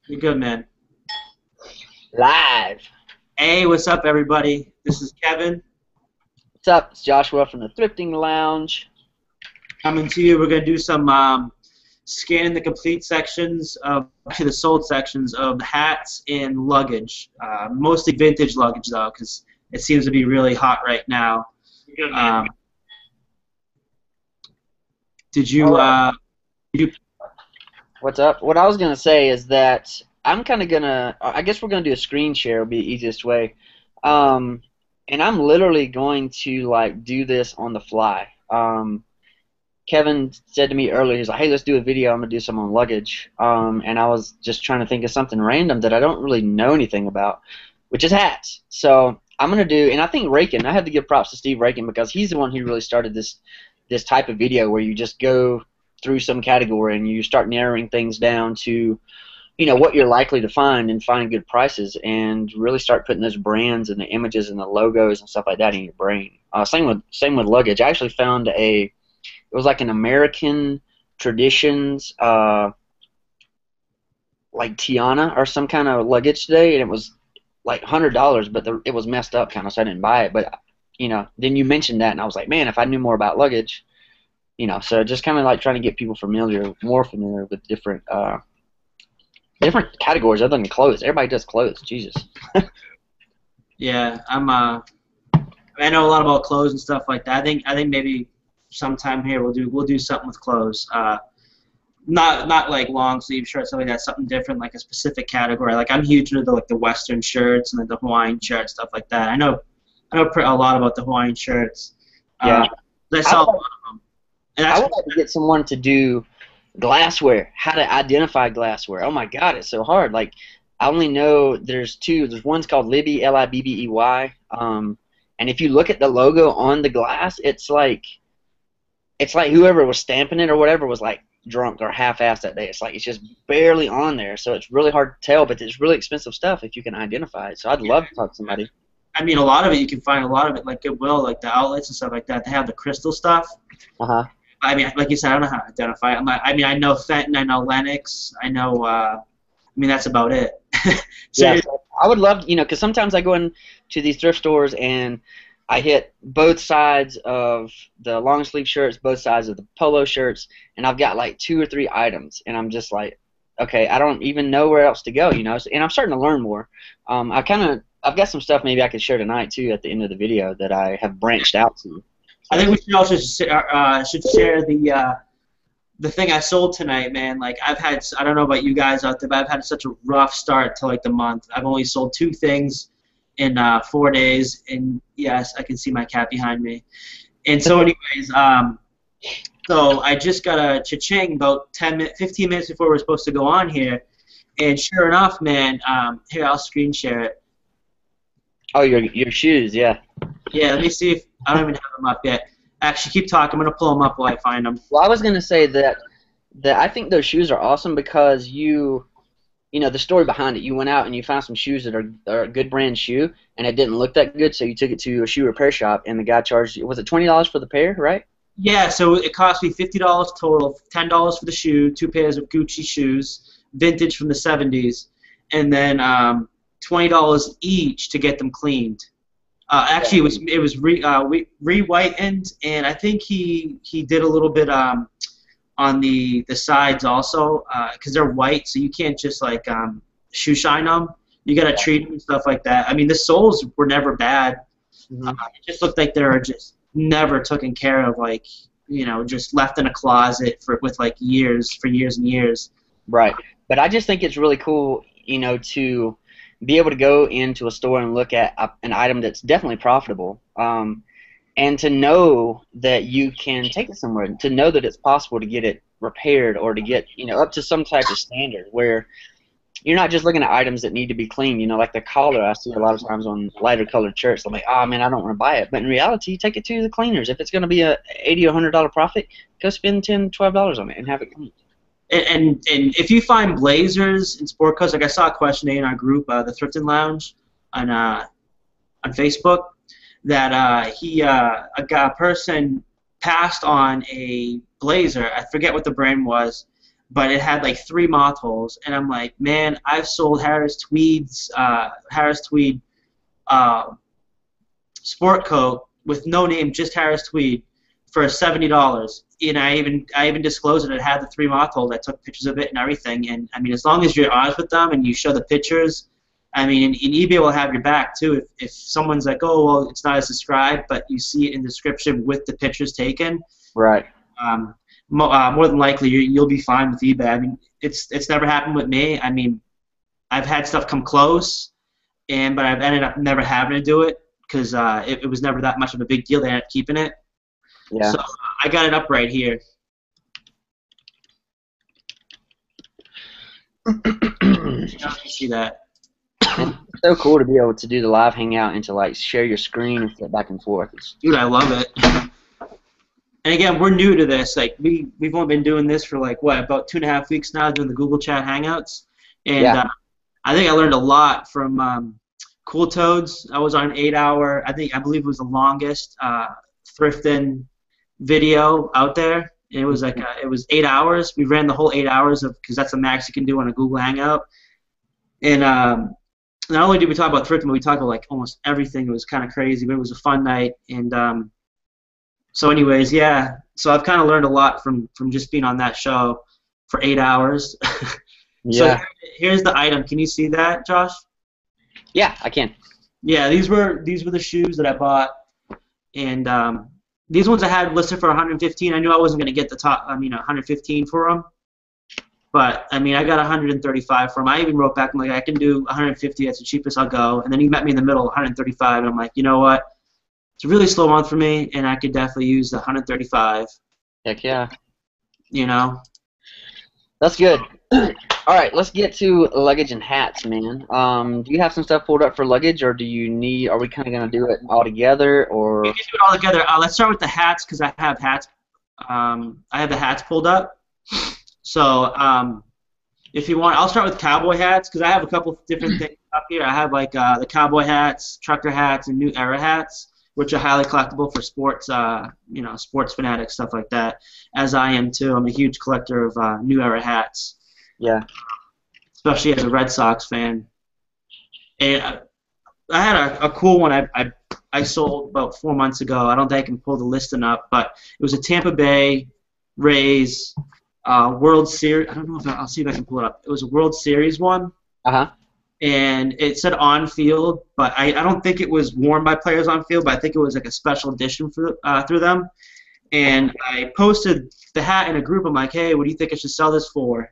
You're good, man. Live. Hey, what's up, everybody? This is Kevin What's up? It's Joshua from the Thrifting Lounge. coming to you. We're gonna do some scanning the complete sections of actually the sold sections of hats and luggage, mostly vintage luggage though, because it seems to be really hot right now. Good, man. Did you? What's up? What I was gonna say is that I'm kind of gonna. I guess we're gonna do a screen share. Will be the easiest way. And I'm literally going to like do this on the fly. Kevin said to me earlier, he's like, "Hey, let's do a video. I'm gonna do some on luggage." And I was just trying to think of something random that I don't really know anything about, which is hats. So I'm gonna do, and I think Rakin. I have to give props to Steve Rakin because he's the one who really started this type of video where you just go through some category and you start narrowing things down to, what you're likely to find and find good prices, and really start putting those brands and the images and the logos and stuff like that in your brain. Same with luggage. I actually found it was like an American traditions like Tiana or some kind of luggage today, and it was like $100, but it was messed up kind of, so I didn't buy it. But then you mentioned that, and I was like, man, if I knew more about luggage, so just kind of like trying to get people more familiar with different categories other than clothes. Everybody does clothes. Jesus. Yeah, I know a lot about clothes and stuff like that. I think maybe sometime here we'll do something with clothes. Not like long sleeve shirts, something like that. Something different, like a specific category. Like I'm huge into the Western shirts and the Hawaiian shirts, stuff like that. I know a lot about the Hawaiian shirts. Yeah. I saw a lot of them. And I would like to get someone to do glassware, how to identify glassware. Oh my God, it's so hard. Like, I only know there's two. There's one's called Libby, Libbey. And if you look at the logo on the glass, it's like whoever was stamping it or whatever was like drunk or half-assed that day. It's like it's just barely on there, so it's really hard to tell. But it's really expensive stuff if you can identify it. So I'd love to talk to somebody. I mean, a lot of it you can find a lot of it like Goodwill, like the outlets and stuff like that. They have the crystal stuff. I mean, like you said, I don't know how to identify it. I know Fenton, I know Lennox, I know. That's about it. So I would love, because sometimes I go into these thrift stores and I hit both sides of the long sleeve shirts, both sides of the polo shirts, and I've got like 2 or 3 items, and I'm just like, okay, I don't even know where else to go, and I'm starting to learn more. I've got some stuff maybe I could share tonight too at the end of the video that I have branched out to. I think we should also should share the thing I sold tonight, man. Like I don't know about you guys out there, but I've had such a rough start to like the month. I've only sold 2 things in 4 days, and yes, I can see my cat behind me. And so, anyways, so I just got a cha-ching about 15 minutes before we're supposed to go on here, and sure enough, man, here I'll screen share it. Oh, your shoes, yeah. Yeah, let me see if I don't even have them up yet. Actually, keep talking. I'm gonna pull them up while I find them. Well, I was gonna say that I think those shoes are awesome because the story behind it. You went out and you found some shoes that are a good brand shoe, and it didn't look that good, so you took it to a shoe repair shop, and the guy charged you, was it $20 for the pair, right? Yeah, so it cost me $50 total, $10 for the shoe, 2 pairs of Gucci shoes, vintage from the '70s, and then $20 each to get them cleaned. Actually, it was re-whitened, and I think he did a little bit on the sides also, because they're white, so you can't just like shoe shine them. You gotta treat them and stuff like that. I mean, the soles were never bad. Mm-hmm. It just looked like they were just never taken care of, like just left in a closet for years and years. Right, but I just think it's really cool, to be able to go into a store and look at an item that's definitely profitable, and to know that you can take it somewhere, to know that it's possible to get it repaired or to get up to some type of standard where you're not just looking at items that need to be cleaned. Like the collar I see a lot of times on lighter colored shirts. I'm like, oh man, I don't want to buy it. But in reality, you take it to the cleaners. If it's going to be a $80 or $100 profit, go spend $10, $12 on it and have it cleaned. And if you find blazers and sport coats, like I saw a question in our group, the Thrifting Lounge, on Facebook, that a person passed on a blazer. I forget what the brand was, but it had like 3 moth holes, and I'm like, man, I've sold Harris Tweed sport coat with no name, just Harris Tweed, for $70. And I even disclosed it. It had the 3 moth holes. I took pictures of it and everything. And I mean, as long as you're honest with them and you show the pictures, I mean, and eBay will have your back too. If someone's like, oh, well, it's not as described, but you see it in the description with the pictures taken, Right. More than likely you'll be fine with eBay. I mean, it's never happened with me. I mean, I've had stuff come close, but I've ended up never having to do it because it was never that much of a big deal. They ended up keeping it. Yeah. So I got it up right here. You see that? It's so cool to be able to do the live hangout and to like share your screen and flip back and forth. Dude, I love it. And again, we're new to this. Like we've only been doing this for like what, about 2.5 weeks now, doing the Google Chat Hangouts. And Yeah. I think I learned a lot from Cool Toads. I was on an 8-hour. I believe it was the longest thrifting video out there. And it was like it was 8 hours. We ran the whole 8 hours because that's the max you can do on a Google Hangout. And not only did we talk about thrifting, but we talked about like almost everything. It was kind of crazy, but it was a fun night. And so anyways, yeah. So I've kind of learned a lot from just being on that show for 8 hours. Yeah. So here's the item. Can you see that, Josh? Yeah, I can. Yeah, these were the shoes that I bought, and these ones I had listed for 115. I knew I wasn't going to get the top. 115 for them. But I mean, I got 135 for them. I even wrote back, I'm like, I can do 150. That's the cheapest I'll go. And then he met me in the middle, 135. And I'm like, you know what? It's a really slow month for me, and I could definitely use the 135. Heck yeah. You know. That's good. All right, let's get to luggage and hats, man. Do you have some stuff pulled up for luggage, or are we kind of going to do it all together, or? We can do it all together. Let's start with the hats because I have hats. I have the hats pulled up. So if you want, I'll start with cowboy hats because I have a couple of different things up here. I have like the cowboy hats, trucker hats, and new era hats, which are highly collectible for sports, sports fanatics, stuff like that, as I am too. I'm a huge collector of new era hats. Yeah. Especially as a Red Sox fan. And I had a cool one I sold about 4 months ago. I don't think I can pull the listing up, but it was a Tampa Bay Rays World Series. I don't know if I'll see if I can pull it up. It was a World Series one. Uh-huh. And it said on field, but I don't think it was worn by players on field, but I think it was like a special edition through them. And I posted the hat in a group. I'm like, hey, what do you think I should sell this for?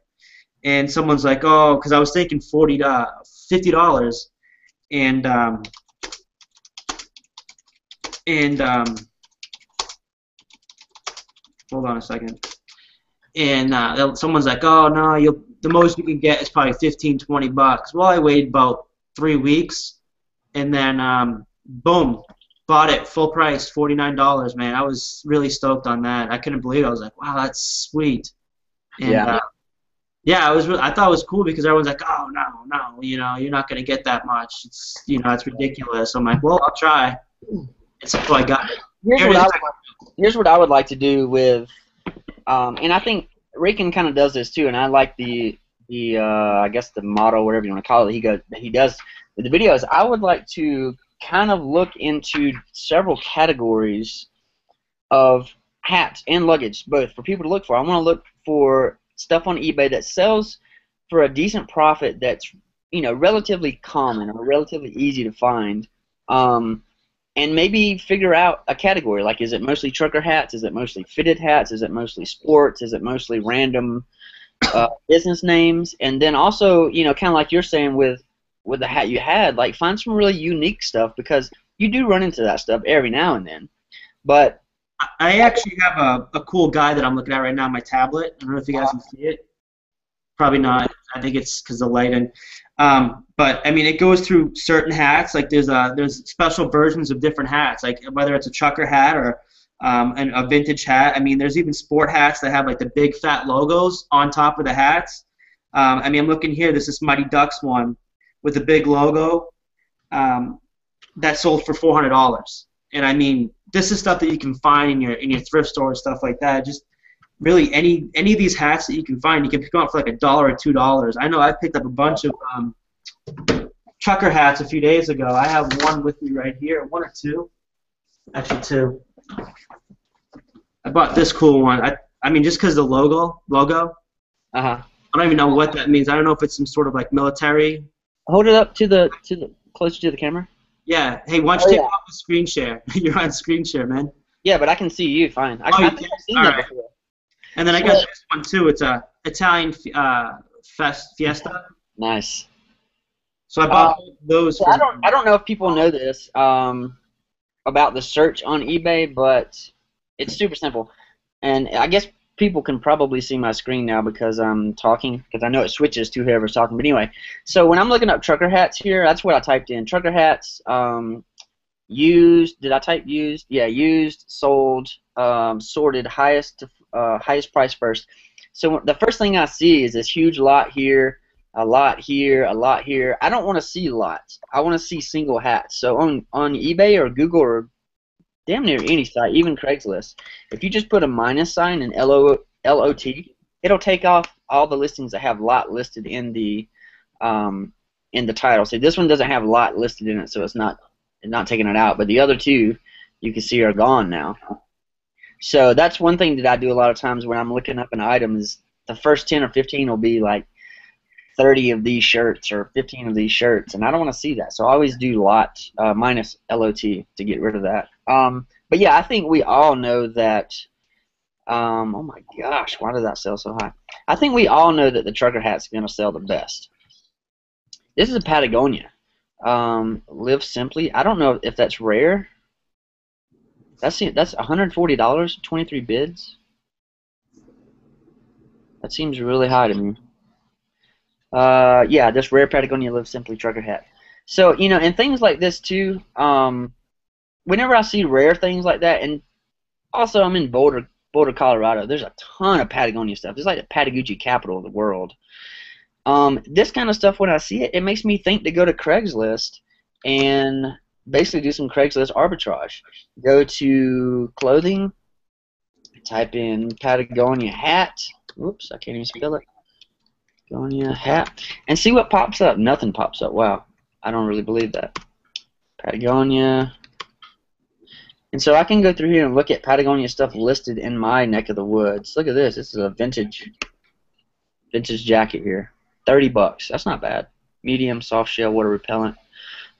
And someone's like, oh, because I was thinking $50. And hold on a second. And someone's like, oh no, the most you can get is probably $15-20. Well, I waited about 3 weeks, and then boom, bought it full price, $49. Man, I was really stoked on that. I couldn't believe it. I was like, wow, that's sweet. And, yeah. Yeah, I thought it was cool because everyone's like, oh no, you're not gonna get that much. It's it's ridiculous. I'm like, well, I'll try. And so I got it. Here's what I would like to do with, and I think Rican kind of does this too, and I like the I guess the motto, whatever you want to call it. He does with the videos. I would like to kind of look into several categories of hats and luggage, both for people to look for. I want to look for stuff on eBay that sells for a decent profit that's relatively common or relatively easy to find, and maybe figure out a category. Like, is it mostly trucker hats? Is it mostly fitted hats? Is it mostly sports? Is it mostly random business names? And then also, kind of like you're saying with the hat you had, like find some really unique stuff because you do run into that stuff every now and then. But I actually have a cool guide that I'm looking at right now on my tablet. I don't know if you guys can see it. Probably not. I think it's because of the lighting. But I mean, it goes through certain hats. Like there's special versions of different hats. Like whether it's a trucker hat or a vintage hat. I mean, there's even sport hats that have like the big fat logos on top of the hats. I mean, I'm looking here. This is Mighty Ducks one with a big logo that sold for $400. And I mean, this is stuff that you can find in your thrift store and stuff like that. Just really any of these hats that you can find, you can pick them up for like $1 or $2. I know I picked up a bunch of trucker hats a few days ago. I have one with me right here, one or two, actually two. I bought this cool one. I mean, just because the logo. Uh-huh. I don't even know what that means. I don't know if it's some sort of like military. Hold it up to the closer to the camera. Yeah. Hey, why don't you take off the screen share? You're on screen share, man. Yeah, but I can see you fine. I think I've seen that before. And then I got this one too. It's a Italian Fiesta. Nice. So I bought those. So I don't know if people know this about the search on eBay, but it's super simple. And I guess people can probably see my screen now because I'm talking, because I know it switches to whoever's talking. But anyway, so when I'm looking up trucker hats here, that's what I typed in. Trucker hats, used. Did I type used? Yeah, used, sold, sorted, highest price first. So the first thing I see is this huge lot here, a lot here, a lot here. I don't want to see lots. I want to see single hats. So on eBay or Google or damn near any site, even Craigslist, if you just put a minus sign and L-O-T, it'll take off all the listings that have lot listed in the title. See, this one doesn't have lot listed in it, so it's not taking it out. But the other two, you can see, are gone now. So that's one thing that I do a lot of times when I'm looking up an item is the first 10 or 15 will be like 30 of these shirts or 15 of these shirts, and I don't want to see that. So I always do lot minus L-O-T to get rid of that. But yeah, I think we all know that. Oh my gosh, why did that sell so high? I think we all know that the trucker hat's going to sell the best. This is a Patagonia. Live Simply. I don't know if that's rare. That's $140, 23 bids. That seems really high to me. Yeah, this rare Patagonia Live Simply trucker hat. So, you know, and things like this too, whenever I see rare things like that, and also I'm in Boulder, Colorado, there's a ton of Patagonia stuff. It's like the Patagucci capital of the world. This kind of stuff, when I see it, it makes me think to go to Craigslist and basically do some Craigslist arbitrage. Go to clothing, type in Patagonia hat. Whoops, I can't even spell it. Patagonia hat, and see what pops up. Nothing pops up. Wow, I don't really believe that. Patagonia. And so I can go through here and look at Patagonia stuff listed in my neck of the woods. Look at this. This is a vintage jacket here. $30. That's not bad. Medium, soft shell, water repellent.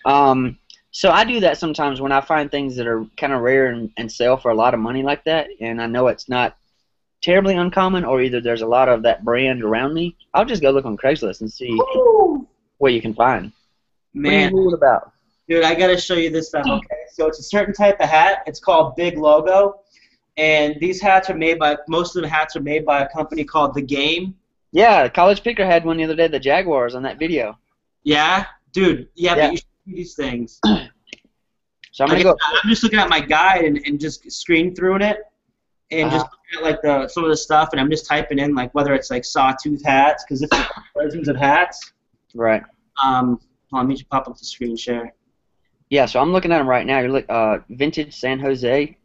So I do that sometimes when I find things that are kind of rare and sell for a lot of money like that, and I know it's not terribly uncommon, or either there's a lot of that brand around me. I'll just go look on Craigslist and see what you can find. Man, what are you about? Dude, I gotta show you this stuff. Okay, so it's a certain type of hat. It's called Big Logo, and these hats are made by most of the hats are made by a company called The Game. Yeah, College Picker had one the other day. The Jaguars on that video. Yeah, dude. Yeah, but you should see these things. So I'm just looking at my guide and just screen through it, and just looking at like some of the stuff, and I'm just typing in like whether it's like sawtooth hats, because it's versions of hats. Right. Hold on, let me just pop up the screen share. Yeah, so I'm looking at them right now. You're looking vintage San Jose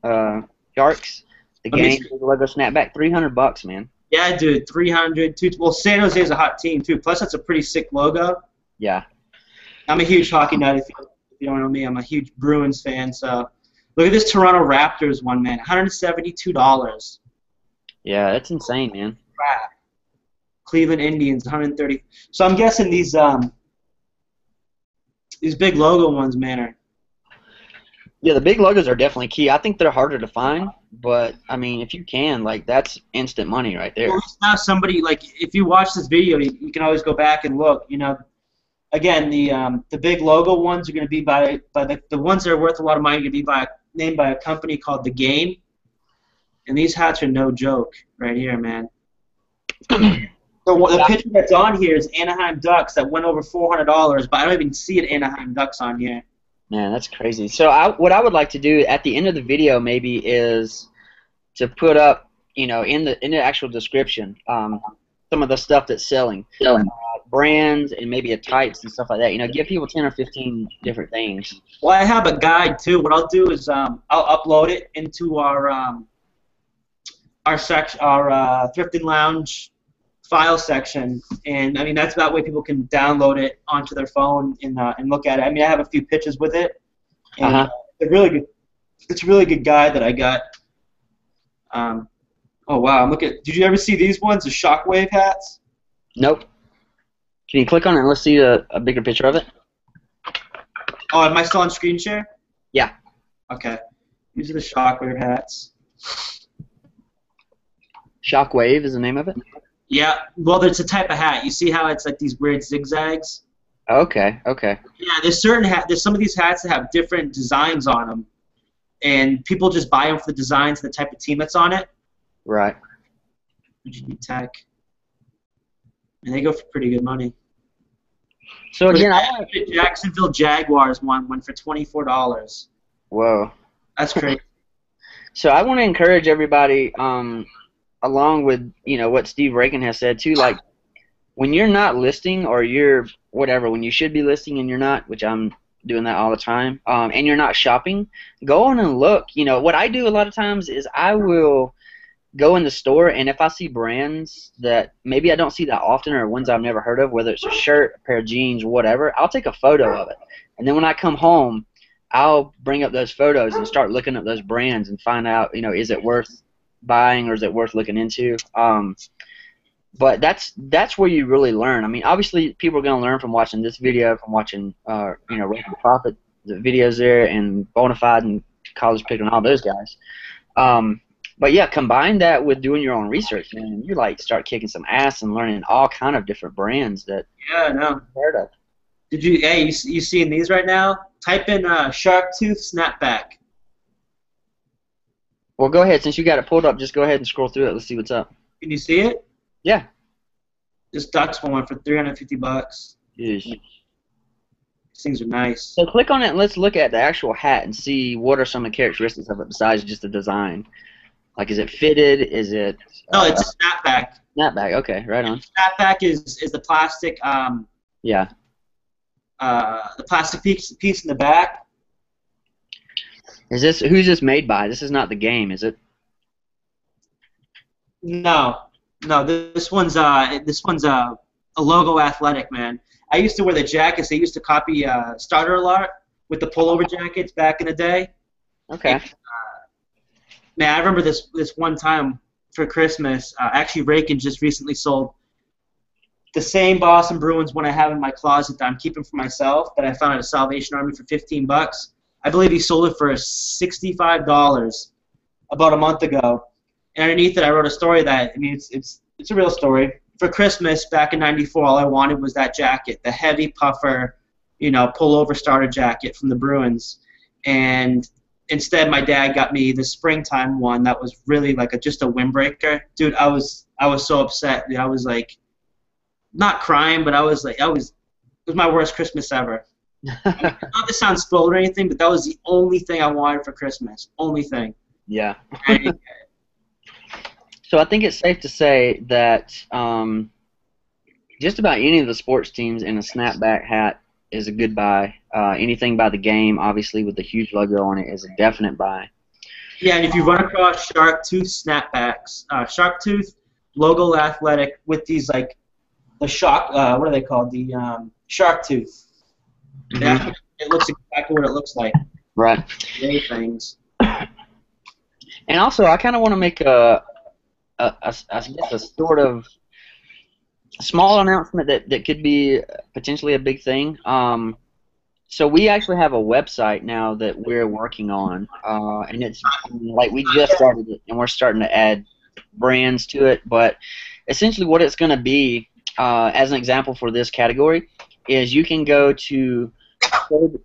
Sharks. The Game logo snapback, $300, man. Yeah, dude, 300. Well, San Jose is a hot team too. Plus, that's a pretty sick logo. Yeah. I'm a huge hockey nut. If you don't know me, I'm a huge Bruins fan. So, look at this Toronto Raptors one, man. $172. Yeah, that's insane, man. Crap. Cleveland Indians, 130. So I'm guessing these big logo ones, man, are. Yeah, the big logos are definitely key. I think they're harder to find, but I mean, if you can, like, that's instant money right there. Well, now somebody, like, if you watch this video, you can always go back and look. You know, again, the big logo ones are going to be by the ones that are worth a lot of money are going to be named by a company called The Game, and these hats are no joke right here, man. So the picture that's on here is Anaheim Ducks that went over $400, but I don't even see an Anaheim Ducks on here. Man, that's crazy. So what I would like to do at the end of the video maybe is to put up, you know, in the actual description, some of the stuff that's selling, brands and maybe a types and stuff like that. You know, give people 10 or 15 different things. Well, I have a guide too. What I'll do is I'll upload it into our our thrifting lounge file section, and I mean that's that way people can download it onto their phone and look at it. I mean I have a few pictures with it, and they're really good. It's a really good guide that I got. Oh wow! Did you ever see these ones? The Shockwave hats? Nope. Can you click on it and let's see a bigger picture of it? Oh, am I still on screen share? Yeah. Okay. These are the Shockwave hats. Shockwave is the name of it? Yeah. Well, it's a type of hat. You see how it's like these weird zigzags? Okay. Okay. Yeah. There's some of these hats that have different designs on them, and people just buy them for the designs and the type of team that's on it. Right. Tech. And they go for pretty good money. So again, the Jacksonville Jaguars went for $24. Whoa. That's crazy. So I want to encourage everybody, along with what Steve Rakin has said too, like when you're not listing or you're whatever, when you should be listing and you're not, which I'm doing that all the time, and you're not shopping, go on and look. What I do a lot of times is I will go in the store, and if I see brands that maybe I don't see that often or ones I've never heard of, whether it's a shirt, a pair of jeans, whatever, I'll take a photo of it. And then when I come home, I'll bring up those photos and start looking at those brands and find out, is it worth buying or is it worth looking into? But that's where you really learn. I mean, obviously, people are going to learn from watching this video, from watching, Rakin Profit, the videos there, and Bonafide and College Pick and all those guys. But yeah, combine that with doing your own research, man. You start kicking some ass and learning all kind of different brands that no heard of. Did you? Hey, you seeing these right now? Type in shark tooth snapback. Well, go ahead. Since you got it pulled up, just go ahead and scroll through it. Let's see what's up. Can you see it? Yeah. This Dutch one went for $350. Jeez. These things are nice. So click on it and let's look at the actual hat and see what are some of the characteristics of it besides just the design. Like, is it fitted? Is it? No, it's a snapback. Snapback. Okay, right on. Snapback is the plastic. Yeah. The plastic piece in the back. Who's this made by? This is not the game, is it? No. This one's a logo athletic, man. I used to wear the jackets. They used to copy Starter a lot with the pullover jackets back in the day. Okay. And, man, I remember this one time for Christmas. Actually, Rakin just recently sold the same Boston Bruins one I have in my closet that I'm keeping for myself that I found at a Salvation Army for $15. I believe he sold it for $65 about a month ago. And underneath it, I wrote a story that, I mean, it's a real story. For Christmas back in '94, all I wanted was that jacket, the heavy puffer, pullover starter jacket from the Bruins. And instead, my dad got me the springtime one that was really like just a windbreaker. Dude, I was so upset. Dude, I was like, not crying, but it was my worst Christmas ever. Not to sound spoiled or anything, but that was the only thing I wanted for Christmas. Only thing. Yeah. So I think it's safe to say that just about any of the sports teams in a snapback hat is a good buy. Anything by the game, obviously, with the huge logo on it, is a definite buy. Yeah, and if you run across shark tooth snapbacks, shark tooth logo athletic with these like the shock, what are they called? The shark tooth. Mm-hmm. It looks exactly what it looks like. Right. Many things. And also, I kind of want to make a sort of small announcement that could be potentially a big thing. So we actually have a website now that we're working on, and it's like we just started it, and we're starting to add brands to it. But essentially, what it's going to be, as an example for this category, is you can go to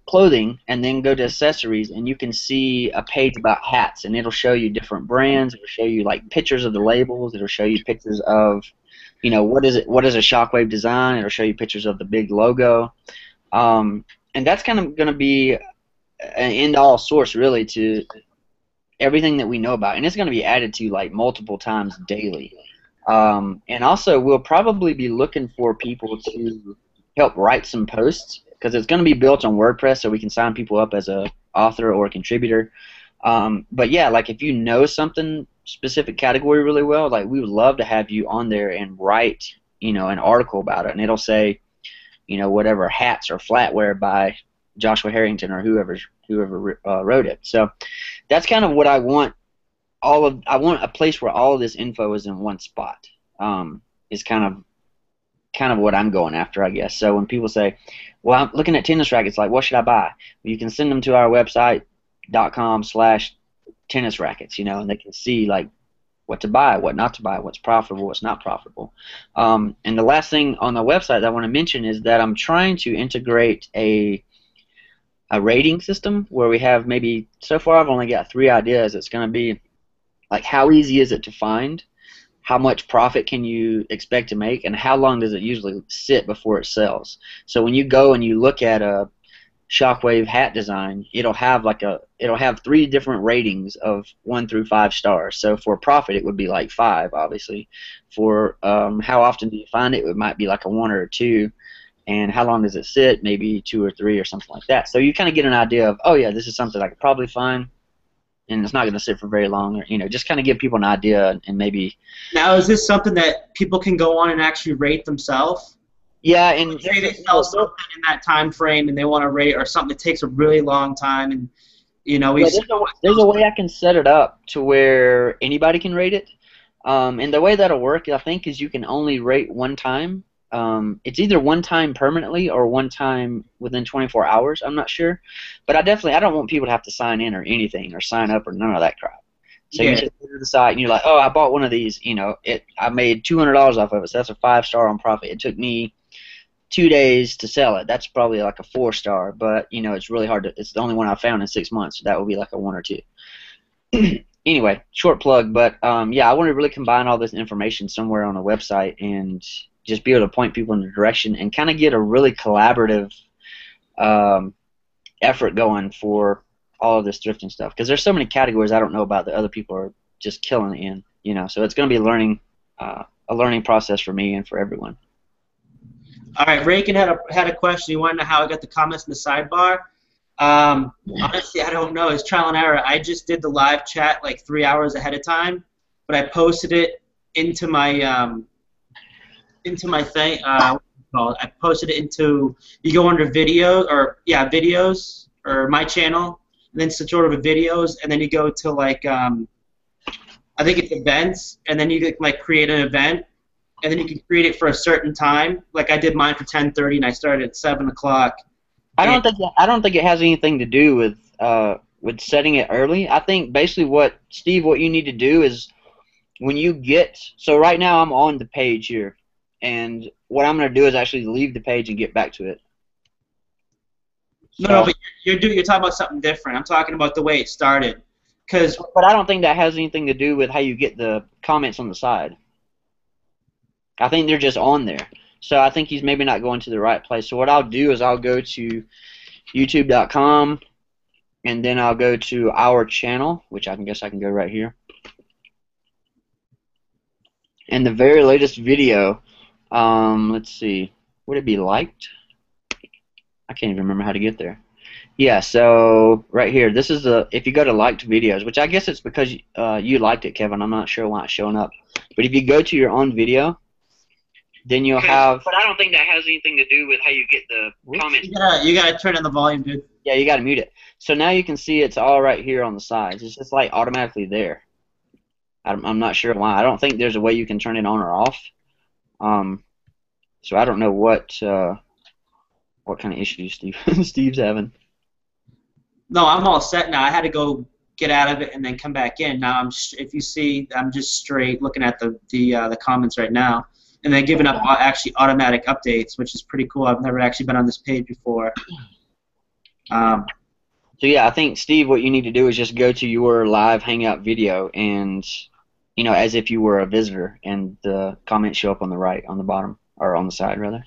clothing and then go to accessories, and you can see a page about hats, and it'll show you different brands. It'll show you like pictures of the labels. It'll show you pictures of, what is a Shockwave design. It'll show you pictures of the big logo, and that's kind of going to be an end-all source really to everything that we know about, and it's going to be added to like multiple times daily. And also, we'll probably be looking for people to help write some posts, because it's going to be built on WordPress, so we can sign people up as a author or a contributor. But yeah, like if you know something specific category really well, like we would love to have you on there and write, you know, an article about it, and it'll say, you know, whatever, hats or flatware by Joshua Harrington or whoever wrote it. So that's kind of what I want. I want a place where all of this info is in one spot. Is kind of what I'm going after, I guess. So when people say, well, I'm looking at tennis rackets, like, what should I buy? Well, you can send them to our website, .com/tennis rackets, you know, and they can see, like, what to buy, what not to buy, what's profitable, what's not profitable. And the last thing on the website that I want to mention is that I'm trying to integrate a rating system where we have maybe, so far I've only got 3 ideas. It's going to be, like, how easy is it to find? How much profit can you expect to make, and how long does it usually sit before it sells? So when you go and you look at a Shockwave hat design, it'll have 3 different ratings of 1 through 5 stars. So for profit, it would be like 5, obviously. For how often do you find it, it might be like a 1 or a 2. And how long does it sit? Maybe 2 or 3 or something like that. So you kind of get an idea of, oh yeah, this is something I could probably find, and it's not going to sit for very long, or, you know, just kind of give people an idea, and maybe. Now, is this something that people can go on and actually rate themselves? Yeah, and say they sell something in that time frame and they want to rate, or something that takes a really long time, and you know, there's a way I can set it up to where anybody can rate it, and the way that'll work, I think, is you can only rate one time. It's either one time permanently or one time within 24 hours. I'm not sure, but I don't want people to have to sign in or anything, or sign up, or none of that crap. So you just go to the site and you're like, oh, I bought one of these. You know, I made $200 off of it, so that's a 5-star on profit. It took me 2 days to sell it. That's probably like a 4-star, but you know, it's really hard to. It's the only one I found in 6 months. So that would be like a 1 or 2. Anyway, short plug, but yeah, I want to really combine all this information somewhere on a website and just be able to point people in the direction and kind of get a really collaborative effort going for all of this thrifting stuff, because there's so many categories I don't know about that other people are just killing it in, you know. So it's going to be a learning process for me and for everyone. All right, Reagan had a question. He wanted to know how I got the comments in the sidebar. Honestly, I don't know. It's trial and error. I just did the live chat like 3 hours ahead of time, but I posted it into my thing. I posted it into. You go under videos, videos, or my channel, and then switch over to videos, and then you go to like I think it's events, and then you can like create an event, and then you can create it for a certain time. Like I did mine for 10:30, and I started at 7 o'clock. I don't think it has anything to do with setting it early. I think basically what you need to do is when you get, so right now I'm on the page here, and what I'm going to do is actually leave the page and get back to it. No, but you're talking about something different. I'm talking about the way it started. But I don't think that has anything to do with how you get the comments on the side. I think they're just on there. So I think he's maybe not going to the right place. So what I'll do is I'll go to youtube.com, and then I'll go to our channel, which I guess I can go right here. And the very latest video, let's see, would it be liked? I can't even remember how to get there. Yeah, so right here, this is if you go to liked videos, which I guess it's because you liked it, Kevin. I'm not sure why it's showing up. But if you go to your own video, then you'll have. But I don't think that has anything to do with how you get the comments. You gotta turn on the volume, dude. Yeah, you gotta mute it. So now you can see it's all right here on the sides. It's just like automatically there. I'm not sure why. I don't think there's a way you can turn it on or off. So I don't know what kind of issues Steve's having. No, I'm all set now. I had to go get out of it and then come back in. Now if you see, I'm just straight looking at the comments right now, and then giving up actually automatic updates, which is pretty cool. I've never actually been on this page before. So yeah, I think, Steve, what you need to do is just go to your live Hangout video, and you know, as if you were a visitor, and the comments show up on the right, on the bottom, or on the side rather.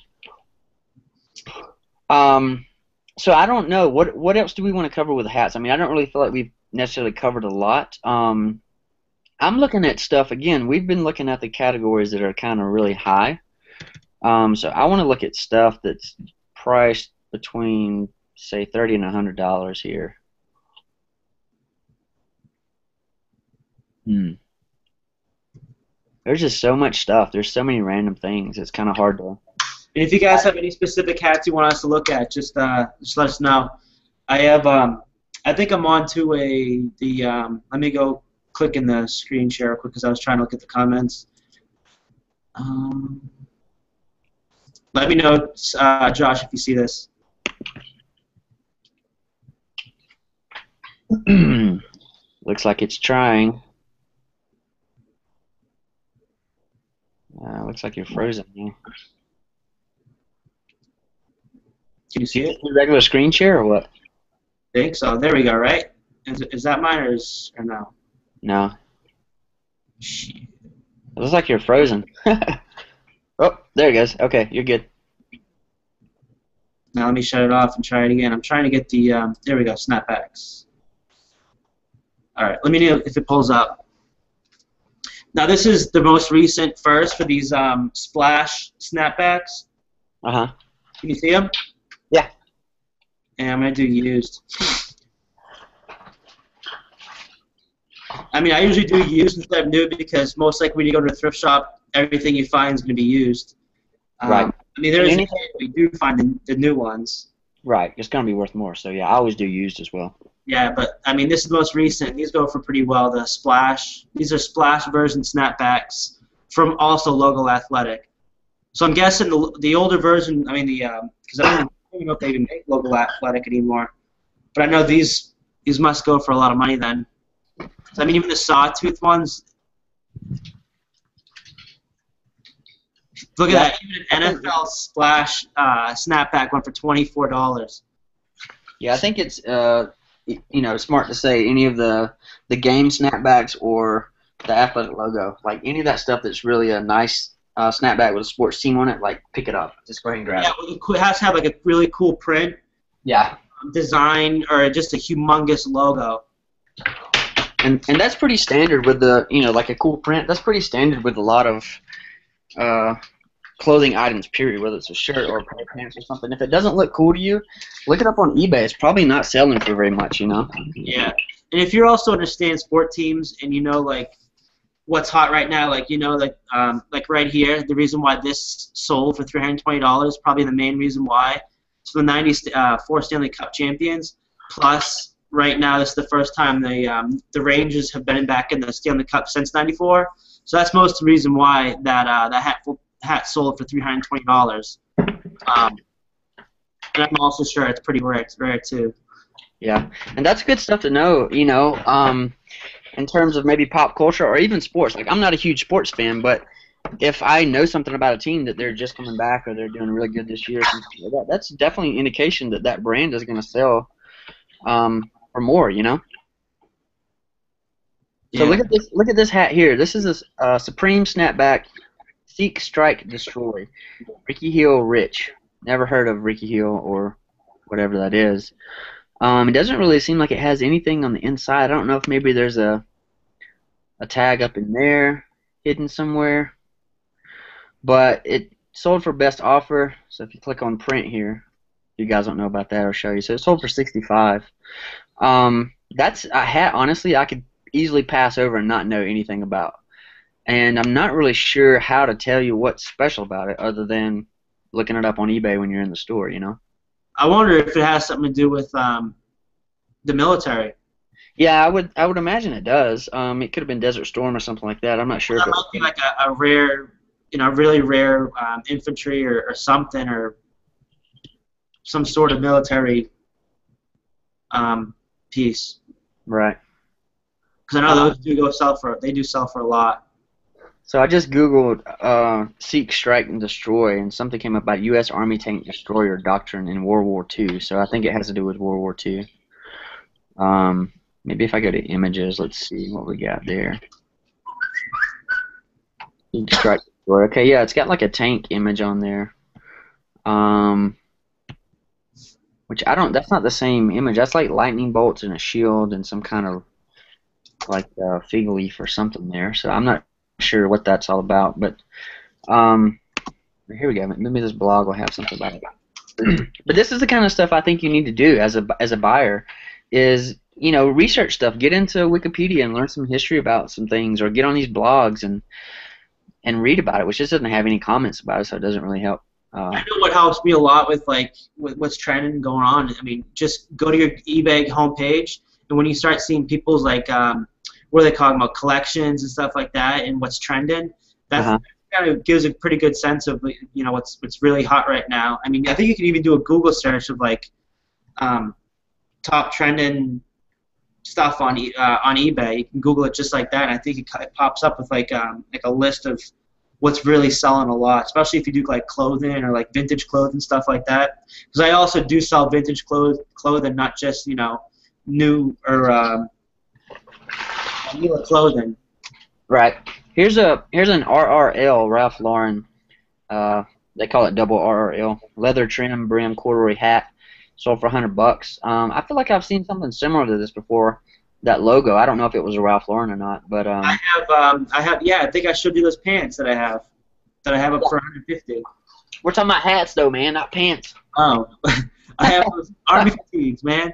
So I don't know, what else do we want to cover with hats? I mean, I don't really feel like we've necessarily covered a lot. I'm looking at stuff, again, we've been looking at the categories that are kind of really high. So I want to look at stuff that's priced between, say, $30 and $100 here. There's just so much stuff. There's so many random things. It's kind of hard to. And if you guys have any specific hats you want us to look at, just let us know. I have I think I'm on to let me go click in the screen share real quick because I was trying to look at the comments. Let me know, Josh, if you see this. Looks like it's trying. Looks like you're frozen. Yeah. Can you see it? Regular screen share or what? I think so. There we go, right? Is that mine or no? No. Shit. It looks like you're frozen. Oh, there it goes. Okay, you're good. Now let me shut it off and try it again. I'm trying to get the, there we go, snapbacks. All right, let me know if it pulls up. Now this is the most recent first for these splash snapbacks. Uh-huh. Can you see them? Yeah. And I'm going to do used. I mean, I usually do used instead of new because most likely when you go to a thrift shop, everything you find is going to be used. Right. I mean, there's a case we do find the new ones. Right. It's going to be worth more. So, yeah, I always do used as well. Yeah, but, I mean, this is the most recent. These go for pretty well. The Splash. These are Splash version snapbacks from also Logo Athletic. So I'm guessing the older version, I mean, because I don't even know if they even make Logo Athletic anymore. But I know these must go for a lot of money then. So, I mean, even the Sawtooth ones. Look at that. Even an NFL Splash snapback went for $24. Yeah, I think it's smart to say any of the game snapbacks or the athletic logo, like any of that stuff that's really a nice snapback with a sports team on it, like pick it up. Just go ahead and grab it. Yeah, it has to have like a really cool print. Yeah. Design or just a humongous logo. And that's pretty standard with the like a cool print. That's pretty standard with a lot of clothing items, period, whether it's a shirt or a pair of pants or something. If it doesn't look cool to you, look it up on eBay. It's probably not selling for very much, Yeah. And if you're also understand sport teams and like what's hot right now, like like right here, the reason why this sold for $320, probably the main reason why. It's the 94 Stanley Cup champions. Plus, right now, this is the first time the Rangers have been back in the Stanley Cup since '94. So that's most of the reason why that hat sold for $320. And I'm also sure it's pretty rare. It's rare too. Yeah, and that's good stuff to know. In terms of maybe pop culture or even sports. Like I'm not a huge sports fan, but if I know something about a team that they're just coming back or they're doing really good this year, that's definitely an indication that that brand is going to sell for more. Yeah. So look at this hat here. This is a Supreme Snapback Seek, Strike, Destroy. Ricky Hill Rich. Never heard of Ricky Hill or whatever that is. It doesn't really seem like it has anything on the inside. I don't know if maybe there's a tag up in there hidden somewhere. But it sold for best offer. So if you click on print here, if you guys don't know about that, I'll show you. So it sold for $65. That's a hat, honestly, I could easily pass over and not know anything about. And I'm not really sure how to tell you what's special about it other than looking it up on eBay when you're in the store, I wonder if it has something to do with the military. Yeah, I would imagine it does. It could have been Desert Storm or something like that. I'm not sure. That might be like a rare, really rare infantry or something, or some sort of military piece. Right. Because I know those do sell for a lot. So I just Googled Seek, Strike, and Destroy, and something came up about U.S. Army Tank Destroyer Doctrine in World War II. So I think it has to do with World War II. Maybe if I go to images, let's see what we got there. Seek, Strike, Destroy. Okay, yeah, it's got like a tank image on there. Which that's not the same image. That's like lightning bolts and a shield and some kind of like fig leaf or something there. So I'm not sure what that's all about, but here we go. Maybe this blog will have something about it. But this is the kind of stuff I think you need to do as a buyer is research stuff. Get into Wikipedia and learn some history about some things, or get on these blogs and and read about it, which just doesn't have any comments about it, so it doesn't really help. I know what helps me a lot with with what's trending and going on. I mean, just go to your eBay homepage, and when you start seeing people's what are they talking about, collections and stuff like that, and what's trending, that kind of gives a pretty good sense of what's really hot right now. I mean, I think you can even do a Google search of top trending stuff on eBay. You can Google it just like that, and I think it pops up with a list of what's really selling a lot, especially if you do clothing or vintage clothing, stuff like that. Because I also do sell vintage clothing, not just new or newer clothing. Right. Here's an RRL Ralph Lauren. They call it double RRL, leather trim brim corduroy hat, sold for $100. I feel like I've seen something similar to this before. That logo, I don't know if it was a Ralph Lauren or not, but I have, yeah, I think I showed you those pants that I have up for $150. We're talking about hats though, man, not pants. Oh, I have those army fatigues, man.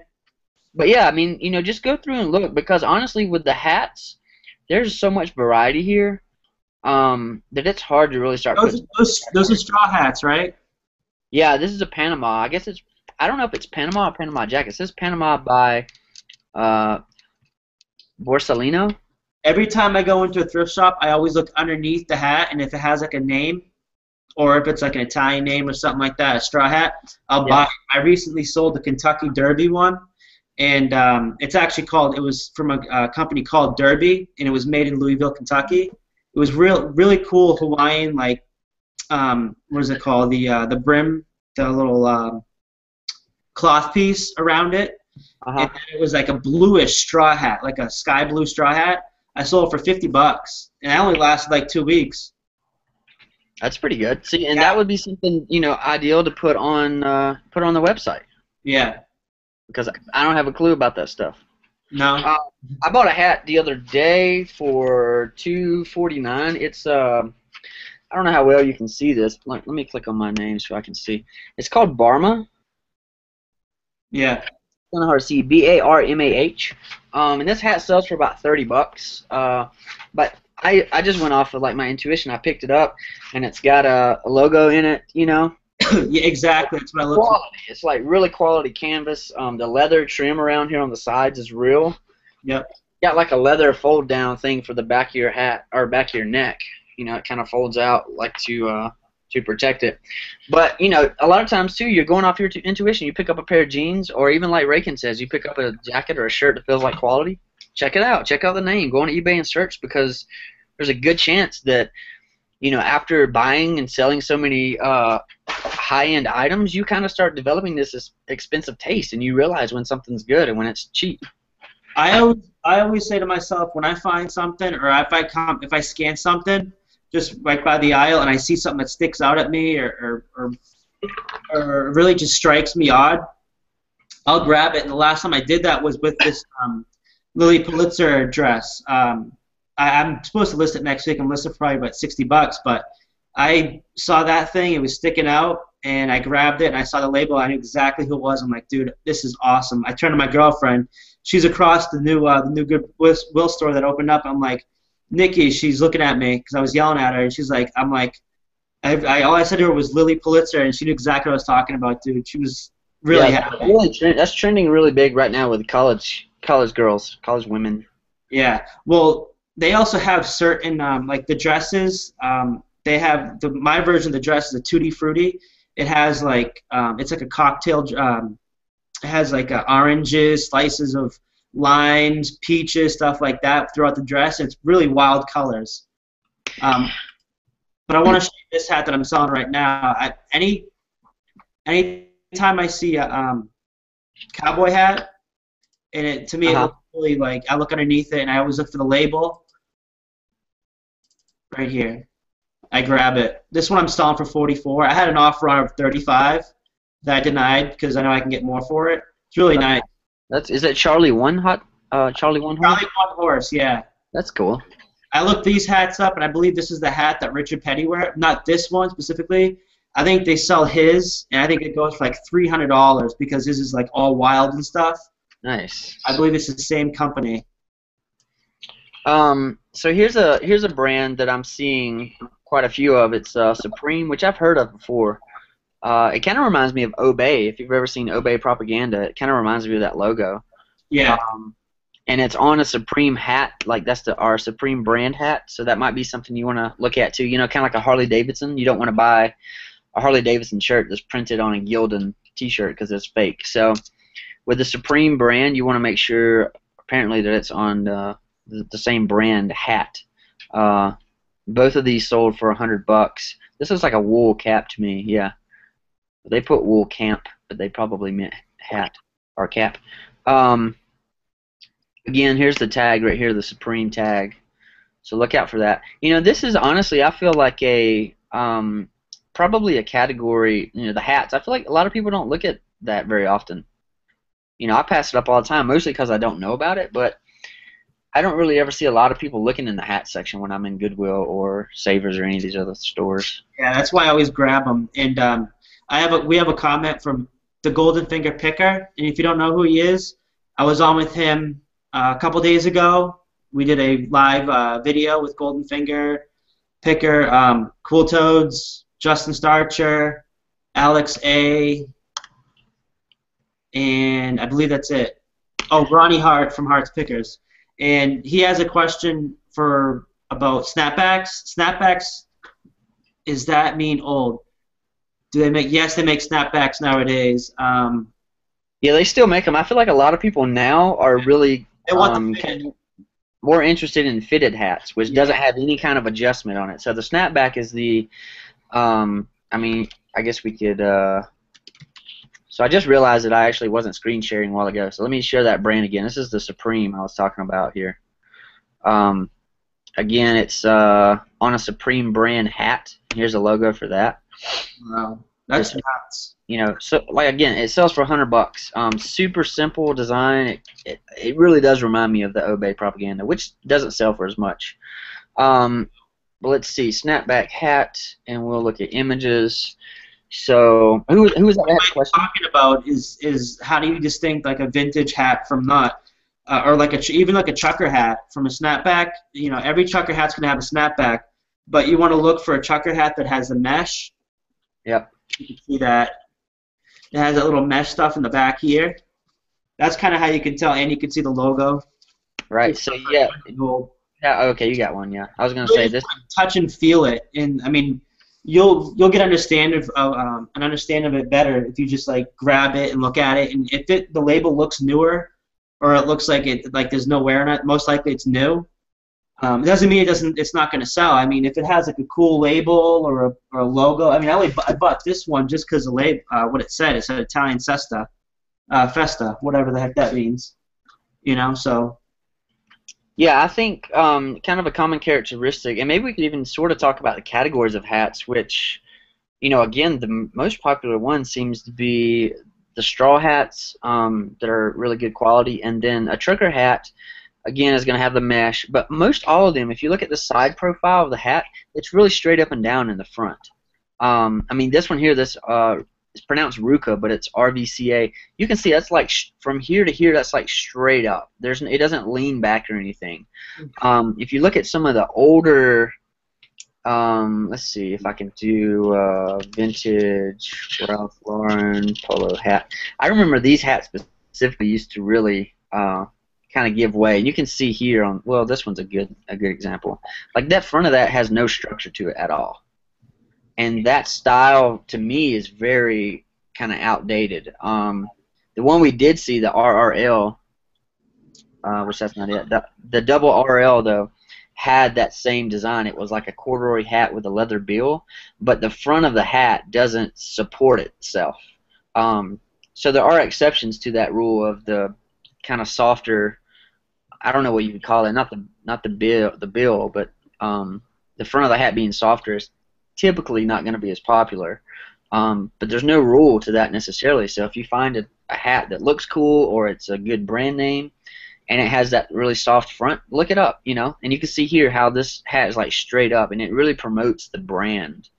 But yeah, I mean, just go through and look, because honestly, with the hats, there's so much variety here that it's hard to really start. Those are straw hats, right? Yeah, this is a Panama. I guess I don't know if it's Panama or Panama Jack. It says Panama by Borsalino. Every time I go into a thrift shop, I always look underneath the hat, and if it has a name, or if it's an Italian name or something like that, a straw hat, I'll buy it. I recently sold the Kentucky Derby one, and it's actually it was from a company called Derby, and it was made in Louisville, Kentucky. It was really cool Hawaiian, what is it called? The brim, the little cloth piece around it. And it was like a bluish straw hat, like a sky blue straw hat. I sold it for $50, and that only lasted 2 weeks. That's pretty good. See, and that would be something ideal to put on the website. Yeah. Because I don't have a clue about that stuff. No. I bought a hat the other day for $249. It's I don't know how well you can see this. Let me click on my name so I can see. It's called Barma. Yeah. Kind of hard to see. BARMAH. And this hat sells for about $30. But I just went off of my intuition. I picked it up, and it's got a logo in it. Yeah, exactly. That's what I look for. It's really quality canvas. The leather trim around here on the sides is real. Yep. Got a leather fold down thing for the back of your hat or back of your neck. It kind of folds out to protect it. But a lot of times too, you're going off your intuition. You pick up a pair of jeans, or even like Rakin says, you pick up a jacket or a shirt that feels like quality. Check it out. Check out the name. Go on eBay and search, because there's a good chance that after buying and selling so many high-end items, you kind of start developing this expensive taste, and you realize when something's good and when it's cheap. I always say to myself, when I find something, or if I scan something just right by the aisle and I see something that sticks out at me or really just strikes me odd, I'll grab it. And the last time I did that was with this Lily Pulitzer dress. I'm supposed to list it next week. I'm listed for probably about $60, but I saw that thing. It was sticking out, and I grabbed it, and I saw the label. I knew exactly who it was. I'm like, dude, this is awesome. I turned to my girlfriend. She's across the new Goodwill store that opened up. I'm like, Nikki, she's looking at me because I was yelling at her, and she's like, all I said to her was Lily Pulitzer, and she knew exactly what I was talking about, dude. She was really happy. That's trending really big right now with college girls, college women. Yeah. Well, they also have certain the dresses. They have my version of the dress is a Tutti Frutti. It has it's like a cocktail. It has oranges, slices of limes, peaches, stuff like that throughout the dress. It's really wild colors. But I want to show you this hat that I'm selling right now. Anytime I see a cowboy hat, and it looks really I look underneath it, and I always look for the label. Right here. I grab it. This one I'm selling for $44. I had an offer on it of $35 that I denied because I know I can get more for it. It's really nice. Is it Charlie One Horse? Charlie One Horse, yeah. That's cool. I looked these hats up, and I believe this is the hat that Richard Petty wears. Not this one specifically. I think they sell his, and I think it goes for $300 because his is all wild and stuff. Nice. I believe it's the same company. So here's a brand that I'm seeing quite a few of. It's Supreme, which I've heard of before. It kind of reminds me of Obey. If you've ever seen Obey propaganda, it kind of reminds me of that logo. Yeah. And it's on a Supreme hat, like that's our Supreme brand hat. So that might be something you want to look at too. You know, kind of like a Harley Davidson. You don't want to buy a Harley Davidson shirt that's printed on a Gildan T-shirt because it's fake. So with the Supreme brand, you want to make sure apparently that it's on the same brand hat. Both of these sold for $100. This looks like a wool cap to me. Yeah. They put wool camp, but they probably meant hat or cap. Again, here's the tag right here, the Supreme tag. So look out for that. You know, this is honestly, I feel like a probably a category. You know, the hats. I feel like a lot of people don't look at that very often. You know, I pass it up all the time, mostly because I don't know about it. But I don't really ever see a lot of people looking in the hat section when I'm in Goodwill or Savers or any of these other stores. Yeah, that's why I always grab them. And we have a comment from the Golden Finger Picker, and if you don't know who he is, I was on with him a couple days ago. We did a live video with Golden Finger Picker, Cool Toads, Justin Starcher, Alex A, and I believe that's it. Oh, Ronnie Hart from Hart's Pickers. And he has a question about snapbacks. Snapbacks, does that mean old? Do they make? Yes, they make snapbacks nowadays. Yeah, they still make them. I feel like a lot of people now are really more interested in fitted hats, which doesn't have any kind of adjustment on it. So the snapback is the, I mean, I guess we could. So I just realized that I actually wasn't screen sharing a while ago. So let me share that brand again. This is the Supreme I was talking about here. Again, it's on a Supreme brand hat. Here's a logo for that. Wow, that's nuts. You know, so like again, it sells for $100. Super simple design. It really does remind me of the Obey propaganda, which doesn't sell for as much. But let's see, snapback hat, and we'll look at images. So who is that question? What I'm talking about is how do you distinct like a vintage hat from not, or like even like a trucker hat from a snapback? You know, every trucker hat's gonna have a snapback, but you want to look for a trucker hat that has a mesh. Yep. You can see that it has that little mesh stuff in the back here. That's kind of how you can tell, and you can see the logo. Right. So yeah. Yeah. Okay, you got one. Yeah. I was gonna say this. Touch and feel it, and I mean, you'll get an understanding of it better if you just like grab it and look at it, and if the label looks newer, or it looks like there's no wear on it, most likely it's new. It doesn't mean it's not going to sell. I mean, if it has like a cool label or a logo. I mean, I bought this one just because of what it said. It said Italian Festa, whatever the heck that means. You know, so. Yeah, I think kind of a common characteristic, and maybe we could even sort of talk about the categories of hats, which, you know, again, the most popular one seems to be the straw hats that are really good quality, and then a trucker hat, again, is going to have the mesh. But most all of them, if you look at the side profile of the hat, it's really straight up and down in the front. I mean, this one here, this it's pronounced Ruka, but it's RVCA. You can see that's like from here to here, that's like straight up. It doesn't lean back or anything. If you look at some of the older, let's see if I can do vintage Ralph Lauren polo hat. I remember these hats specifically used to really kind of give way. And you can see here on, well, this one's a good example. Like that front of that has no structure to it at all. And that style, to me, is very kind of outdated. The one we did see, the RRL, which that's not it. The double RL, though, had that same design. It was like a corduroy hat with a leather bill, but the front of the hat doesn't support itself. So there are exceptions to that rule of the kind of softer, I don't know what you would call it, not the bill, but the front of the hat being softer is typically not going to be as popular, but there's no rule to that necessarily. So if you find a hat that looks cool or it's a good brand name and it has that really soft front, look it up, you know, and you can see here how this hat is like straight up, and it really promotes the brand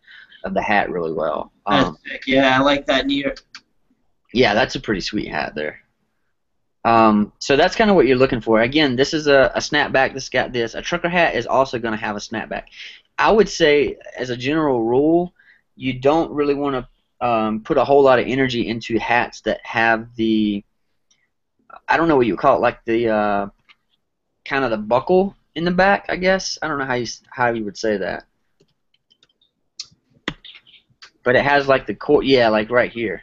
of the hat really well. Yeah, I like that near. Yeah, that's a pretty sweet hat there. So that's kind of what you're looking for. Again, this is a snapback that's got this. A trucker hat is also going to have a snapback. I would say, as a general rule, you don't really want to put a whole lot of energy into hats that have the, I don't know what you call it, like the kind of the buckle in the back, I guess. I don't know how you would say that. But it has like the core, yeah, like right here.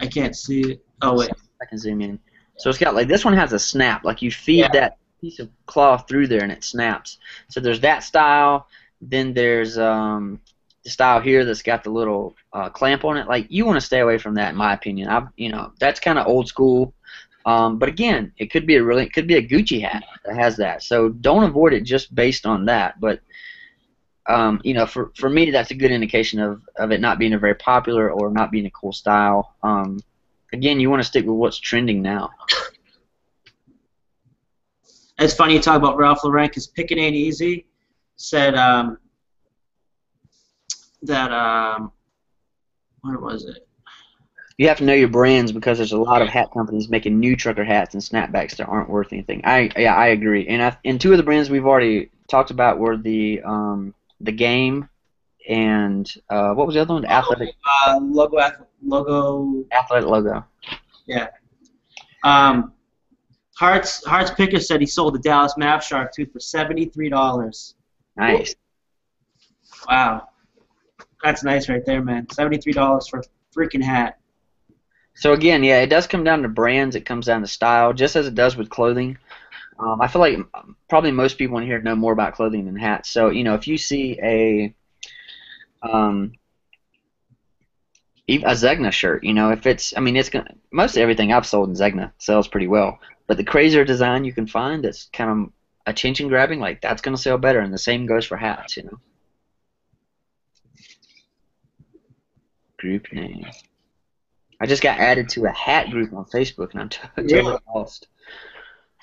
I can't see it. Oh wait. I can zoom in. So it's got like, this one has a snap, like you feed Yeah. that piece of cloth through there and it snaps. So there's that style. Then there's the style here that's got the little clamp on it. Like, you want to stay away from that, in my opinion. That's kind of old school. But again, it could be a Gucci hat that has that. So don't avoid it just based on that. But for me, that's a good indication of it not being a very popular or not being a cool style. Again, you want to stick with what's trending now. It's funny you talk about Ralph Lauren, because Pick It Ain't Easy said that where was it? You have to know your brands, because there's a lot of hat companies making new trucker hats and snapbacks that aren't worth anything. I agree. And two of the brands we've already talked about were the Game and what was the other one? The Athletic. Logo. Athletic Logo. Yeah. Hearts Picker said he sold the Dallas Mav Shark tooth for $73. Nice. Wow. That's nice right there, man. $73 for a freaking hat. So again, yeah, it does come down to brands. It comes down to style, just as it does with clothing. I feel like probably most people in here know more about clothing than hats. So if you see a Zegna shirt, if it's, most everything I've sold in Zegna sells pretty well. But the crazier design you can find that's kind of attention grabbing, like, that's gonna sell better. And the same goes for hats, Group name. I just got added to a hat group on Facebook, and I'm totally lost.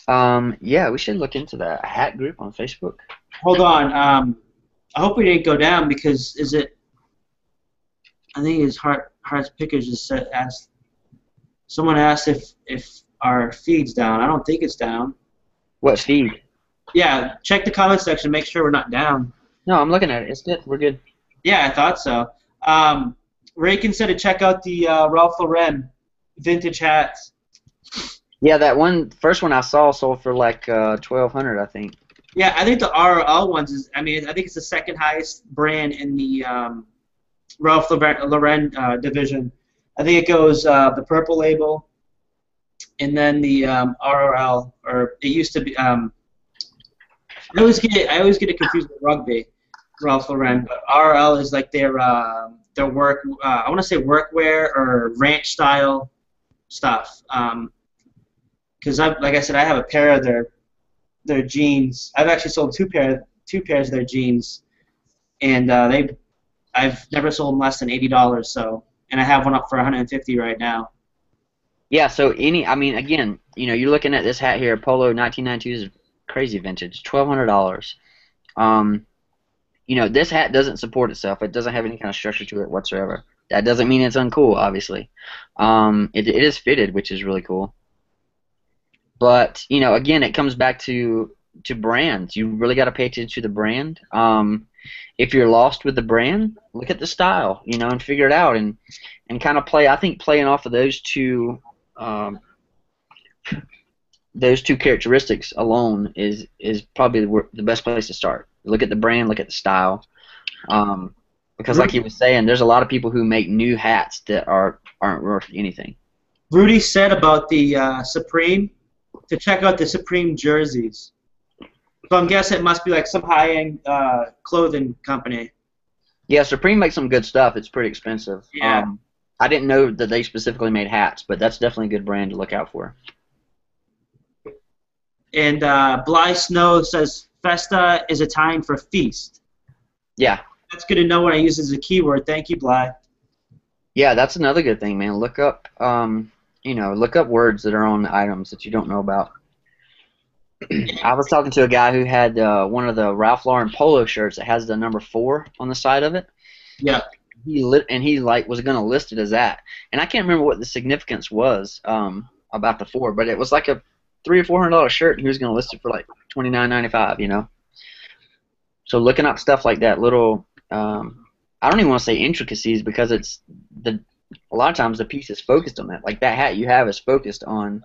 Yeah, we should look into that. A hat group on Facebook. Hold on. I hope we didn't go down, because I think his Hearts Pickers just asked. Someone asked if our feed's down. I don't think it's down. What feed? Yeah, check the comment section. Make sure we're not down. No, I'm looking at it. It's good. We're good. Yeah, I thought so. Rakin said to check out the Ralph Lauren vintage hats. Yeah, that first one I saw sold for like $1,200, I think. Yeah, I think the RL ones I think it's the second highest brand in the Ralph Lauren division. I think it goes the purple label, and then the RL, or it used to be. I always get it confused with rugby, Ralph Lauren, but RL is like their work. I want to say workwear or ranch style stuff. Because like I said, I have a pair of their jeans. I've actually sold two pairs of their jeans, and I've never sold them less than $80. So, and I have one up for $150 right now. Yeah. So again, you're looking at this hat here, Polo 1992 is crazy vintage, $1,200. This hat doesn't support itself. It doesn't have any kind of structure to it whatsoever. That doesn't mean it's uncool, obviously. It is fitted, which is really cool. But again, it comes back to brands. You really got to pay attention to the brand. If you're lost with the brand, look at the style, and figure it out, and kind of play. I think playing off of those two characteristics alone is probably the best place to start. Look at the brand, look at the style, because like he was saying, there's a lot of people who make new hats that aren't worth anything. Rudy said about the Supreme to check out the Supreme jerseys. So I'm guessing it must be like some high-end clothing company. Yeah, Supreme makes some good stuff. It's pretty expensive. Yeah. I didn't know that they specifically made hats, but that's definitely a good brand to look out for. And Bly Snow says Festa is Italian for feast. Yeah. That's good to know when I use it as a keyword. Thank you, Bly. Yeah, that's another good thing, man. Look up, look up words that are on items that you don't know about. I was talking to a guy who had one of the Ralph Lauren polo shirts that has the number 4 on the side of it. Yeah. He was going to list it as that, and I can't remember what the significance was about the 4, but it was like a $300 or $400 shirt, and he was going to list it for like $29.95. So looking up stuff like that, little, I don't even want to say intricacies because it's a lot of times the piece is focused on that. Like that hat you have is focused on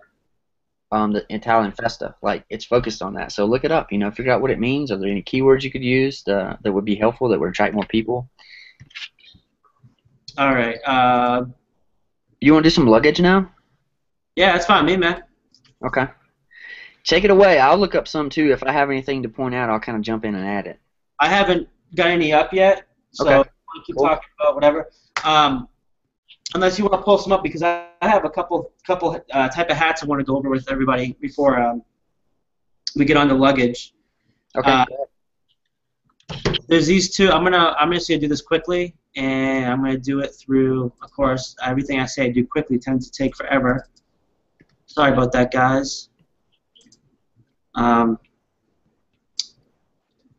the Italian Festa. Like it's focused on that. So look it up. You know, figure out what it means. Are there any keywords you could use that would be helpful, that would attract more people? All right. You want to do some luggage now? Yeah, that's fine, me, man. Okay. Take it away. I'll look up some too. If I have anything to point out, I'll kind of jump in and add it. I haven't got any up yet, so Okay. I'll keep talking about whatever. Unless you want to post them up, because I have a couple type of hats I want to go over with everybody before we get on to luggage. Okay. There's these two. I'm just gonna do this quickly, and I'm gonna do it through. Of course, everything I say I do quickly tends to take forever. Sorry about that, guys.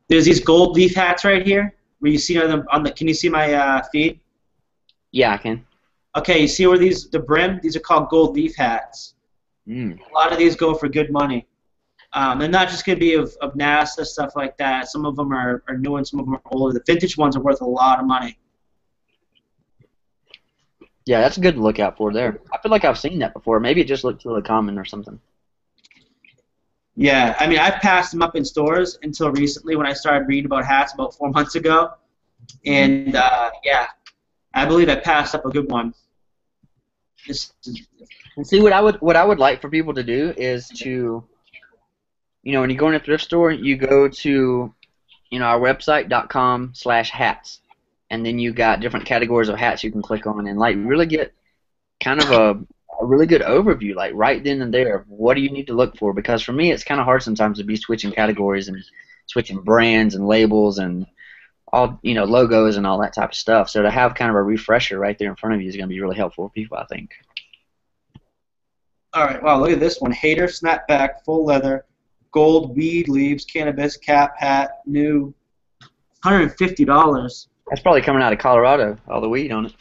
There's these gold leaf hats right here. Where you see them on the? Can you see my feed? Yeah, I can. Okay, you see where the brim? These are called gold leaf hats. A lot of these go for good money. They're not just going to be of NASA, stuff like that. Some of them are new and some of them are older. The vintage ones are worth a lot of money. Yeah, that's a good to look out for there. I feel like I've seen that before. Maybe it just looked really common or something. Yeah, I mean, I've passed them up in stores until recently when I started reading about hats about 4 months ago. And, yeah, I believe I passed up a good one. And see, what I would like for people to do is to, you know, when you go in a thrift store, you go to, you know, our website.com/hats, and then you got different categories of hats you can click on and like really get kind of a really good overview, like right then and there, of what do you need to look for. Because for me, it's kind of hard sometimes to be switching categories and switching brands and labels and all, you know, logos and all that type of stuff. So to have kind of a refresher right there in front of you is going to be really helpful for people, I think. All right, wow, look at this one. Hater snapback, full leather, gold weed leaves, cannabis, cap, hat, new, $150. That's probably coming out of Colorado, all the weed on it.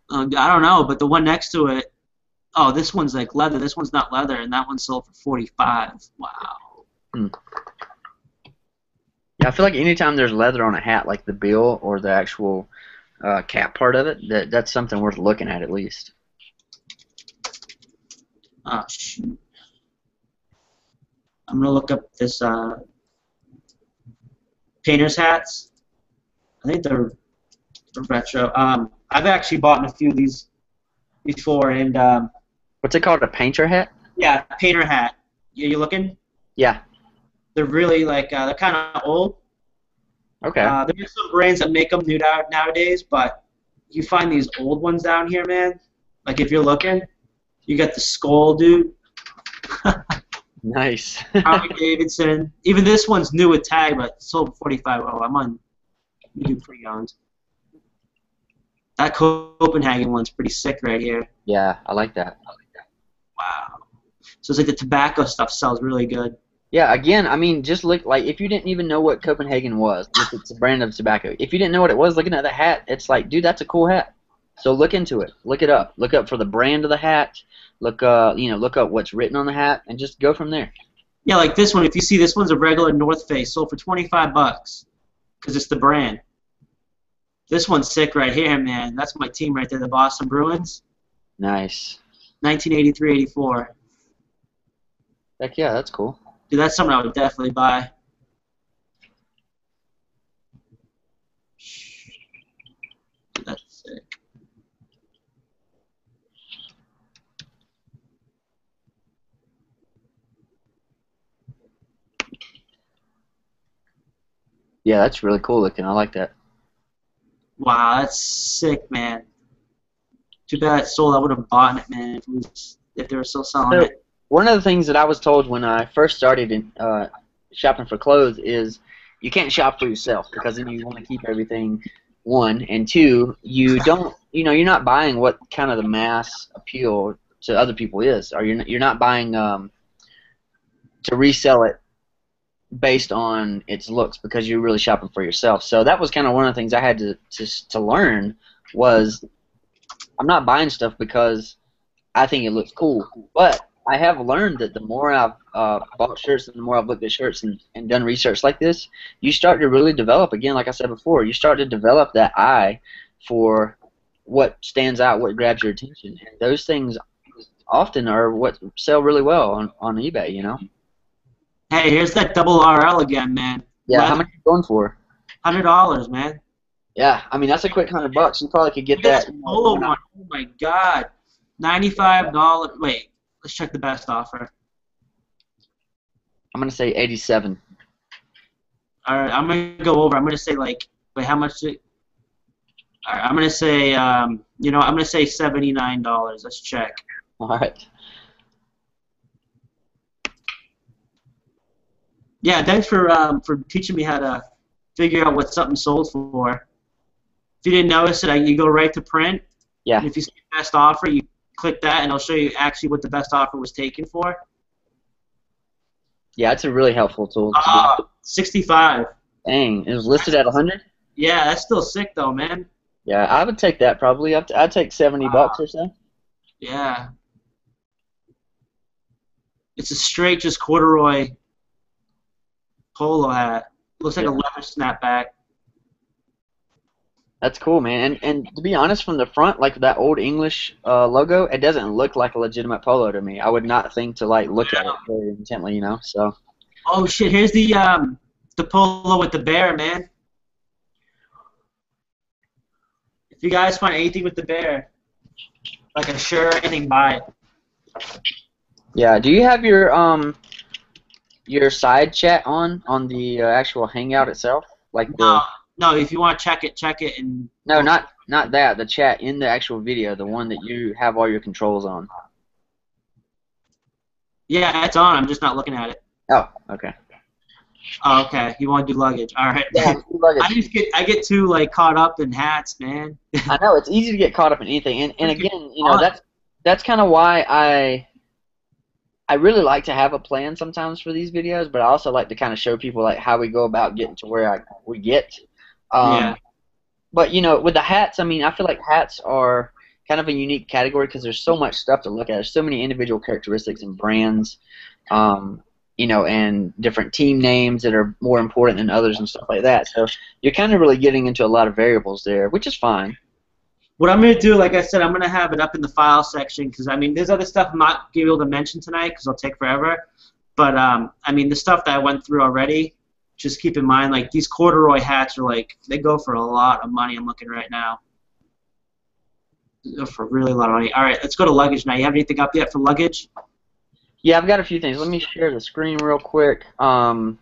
I don't know, but the one next to it, oh, this one's like leather. This one's not leather, and that one sold for $45. Wow. Yeah, I feel like anytime there's leather on a hat, like the bill or the actual cap part of it, that's something worth looking at least. Oh, shoot. I'm going to look up this painter's hats. I think they're retro. I've actually bought a few of these before, and what's it called? A painter hat? Yeah, painter hat. You looking? Yeah. They're really like they're kind of old. Okay. There's some brands that make them new nowadays, but you find these old ones down here, man. Like if you're looking, you got the Skull, dude. Nice. Harley Davidson. Even this one's new with tag, but sold for $45. Oh, I'm on. We do pre-owned. That Copenhagen one's pretty sick right here. Yeah, I like that. Wow. So it's like the tobacco stuff sells really good. Yeah, again, I mean, just look, like, if you didn't even know what Copenhagen was, if it's a brand of tobacco, if you didn't know what it was, looking at the hat, it's like, dude, that's a cool hat. So look into it. Look it up. Look up for the brand of the hat. Look, you know, look up what's written on the hat, and just go from there. Yeah, like this one. If you see this one's a regular North Face, sold for $25 because it's the brand. This one's sick right here, man. That's my team right there, the Boston Bruins. Nice. 1983-84. Heck yeah, that's cool. Dude, that's something I would definitely buy. That's sick. Yeah, that's really cool looking. I like that. Wow, that's sick, man. Too bad it sold. I would have bought it, man, if they were still selling it. One of the things that I was told when I first started in, shopping for clothes is you can't shop for yourself because then you want to keep everything, one, and two, you don't, you know, you're not buying what kind of the mass appeal to other people is, or you're not buying to resell it based on its looks because you're really shopping for yourself. So that was kind of one of the things I had to learn was I'm not buying stuff because I think it looks cool, but I have learned that the more I've bought shirts and the more I've looked at shirts and done research like this, you start to really develop, again, like I said before, you start to develop that eye for what stands out, what grabs your attention. And those things often are what sell really well on eBay, you know? Hey, here's that double RL again, man. Yeah, how much are you going for? $100, man. Yeah, I mean, that's a quick $100. You probably could get Look at that. this polo one. Oh my God, $95. Wait, let's check the best offer. I'm going to say 87. All right, I'm gonna go over. I'm gonna say like, wait, how much? All right, I'm gonna say, you know, I'm gonna say $79. Let's check. All right. Yeah, thanks for teaching me how to figure out what something sold for. If you didn't notice it, you go right to print. Yeah. And if you see best offer, you click that, and I'll show you actually what the best offer was taken for. Yeah, it's a really helpful tool. 65. Dang, it was listed at 100? Yeah, that's still sick though, man. Yeah, I would take that probably. I'd take 70 bucks or so. Yeah. It's a straight just corduroy polo hat. Looks like a leather snapback. That's cool, man. And to be honest, from the front, like that old English logo, it doesn't look like a legitimate polo to me. I would not think to like look at it very intently, you know. So. Oh shit! Here's the polo with the bear, man. If you guys find anything with the bear, like a shirt, anything, buy it. Yeah. Do you have your side chat on the actual Hangout itself? Like the. No. If you want to check it, and. No, not that. The chat in the actual video, the one that you have all your controls on. Yeah, it's on. I'm just not looking at it. Oh, okay. Oh, okay. You want to do luggage? All right. Yeah, luggage. I get too like caught up in hats, man. I know it's easy to get caught up in anything, and again, you know, that's kind of why I really like to have a plan sometimes for these videos, but I also like to kind of show people like how we go about getting to where we get. Yeah. But you know, with the hats, I mean, I feel like hats are kind of a unique category because there's so much stuff to look at. There's so many individual characteristics and brands, you know, and different team names that are more important than others and stuff like that. So you're kind of really getting into a lot of variables there, which is fine. What I'm going to do, like I said, I'm going to have it up in the file section because, I mean, there's other stuff I'm not going to be able to mention tonight because it'll take forever. But, I mean, the stuff that I went through already, just keep in mind, like, these corduroy hats are, like, they go for a lot of money. I'm looking right now. They go for really a lot of money. All right, let's go to luggage now. You have anything up yet for luggage? Yeah, I've got a few things. Let me share the screen real quick. Why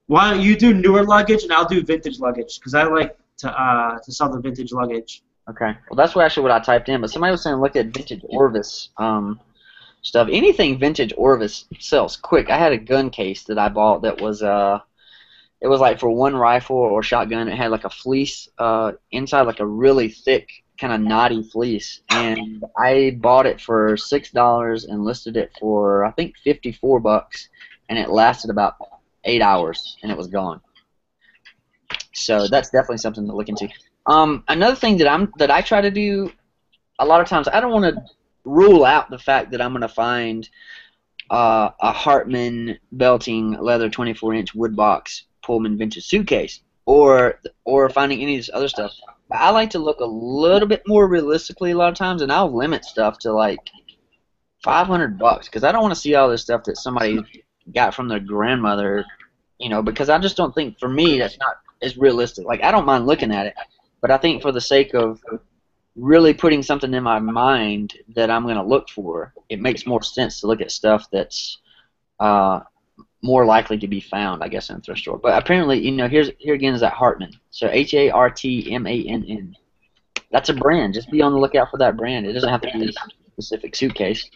don't you do newer luggage and I'll do vintage luggage because I like to sell the vintage luggage. Okay. Well, that's actually what I typed in. But somebody was saying look at vintage Orvis stuff. Anything vintage Orvis sells quick. I had a gun case that I bought that was it was like for one rifle or shotgun. It had like a fleece inside, like a really thick kind of knotty fleece, and I bought it for $6 and listed it for I think $54, and it lasted about 8 hours and it was gone. So that's definitely something to look into. Another thing that I try to do a lot of times, I don't want to rule out the fact that I'm going to find a Hartman belting leather 24-inch wood box Pullman vintage suitcase or finding any of this other stuff. I like to look a little bit more realistically a lot of times, and I'll limit stuff to like $500 because I don't want to see all this stuff that somebody got from their grandmother, you know, because I just don't think, for me, that's not as realistic. Like, I don't mind looking at it, but I think for the sake of really putting something in my mind that I'm going to look for, it makes more sense to look at stuff that's more likely to be found, I guess, in a thrift store. But apparently, you know, here again is that Hartman. So Hartmann. That's a brand. Just be on the lookout for that brand. It doesn't have to be a specific suitcase.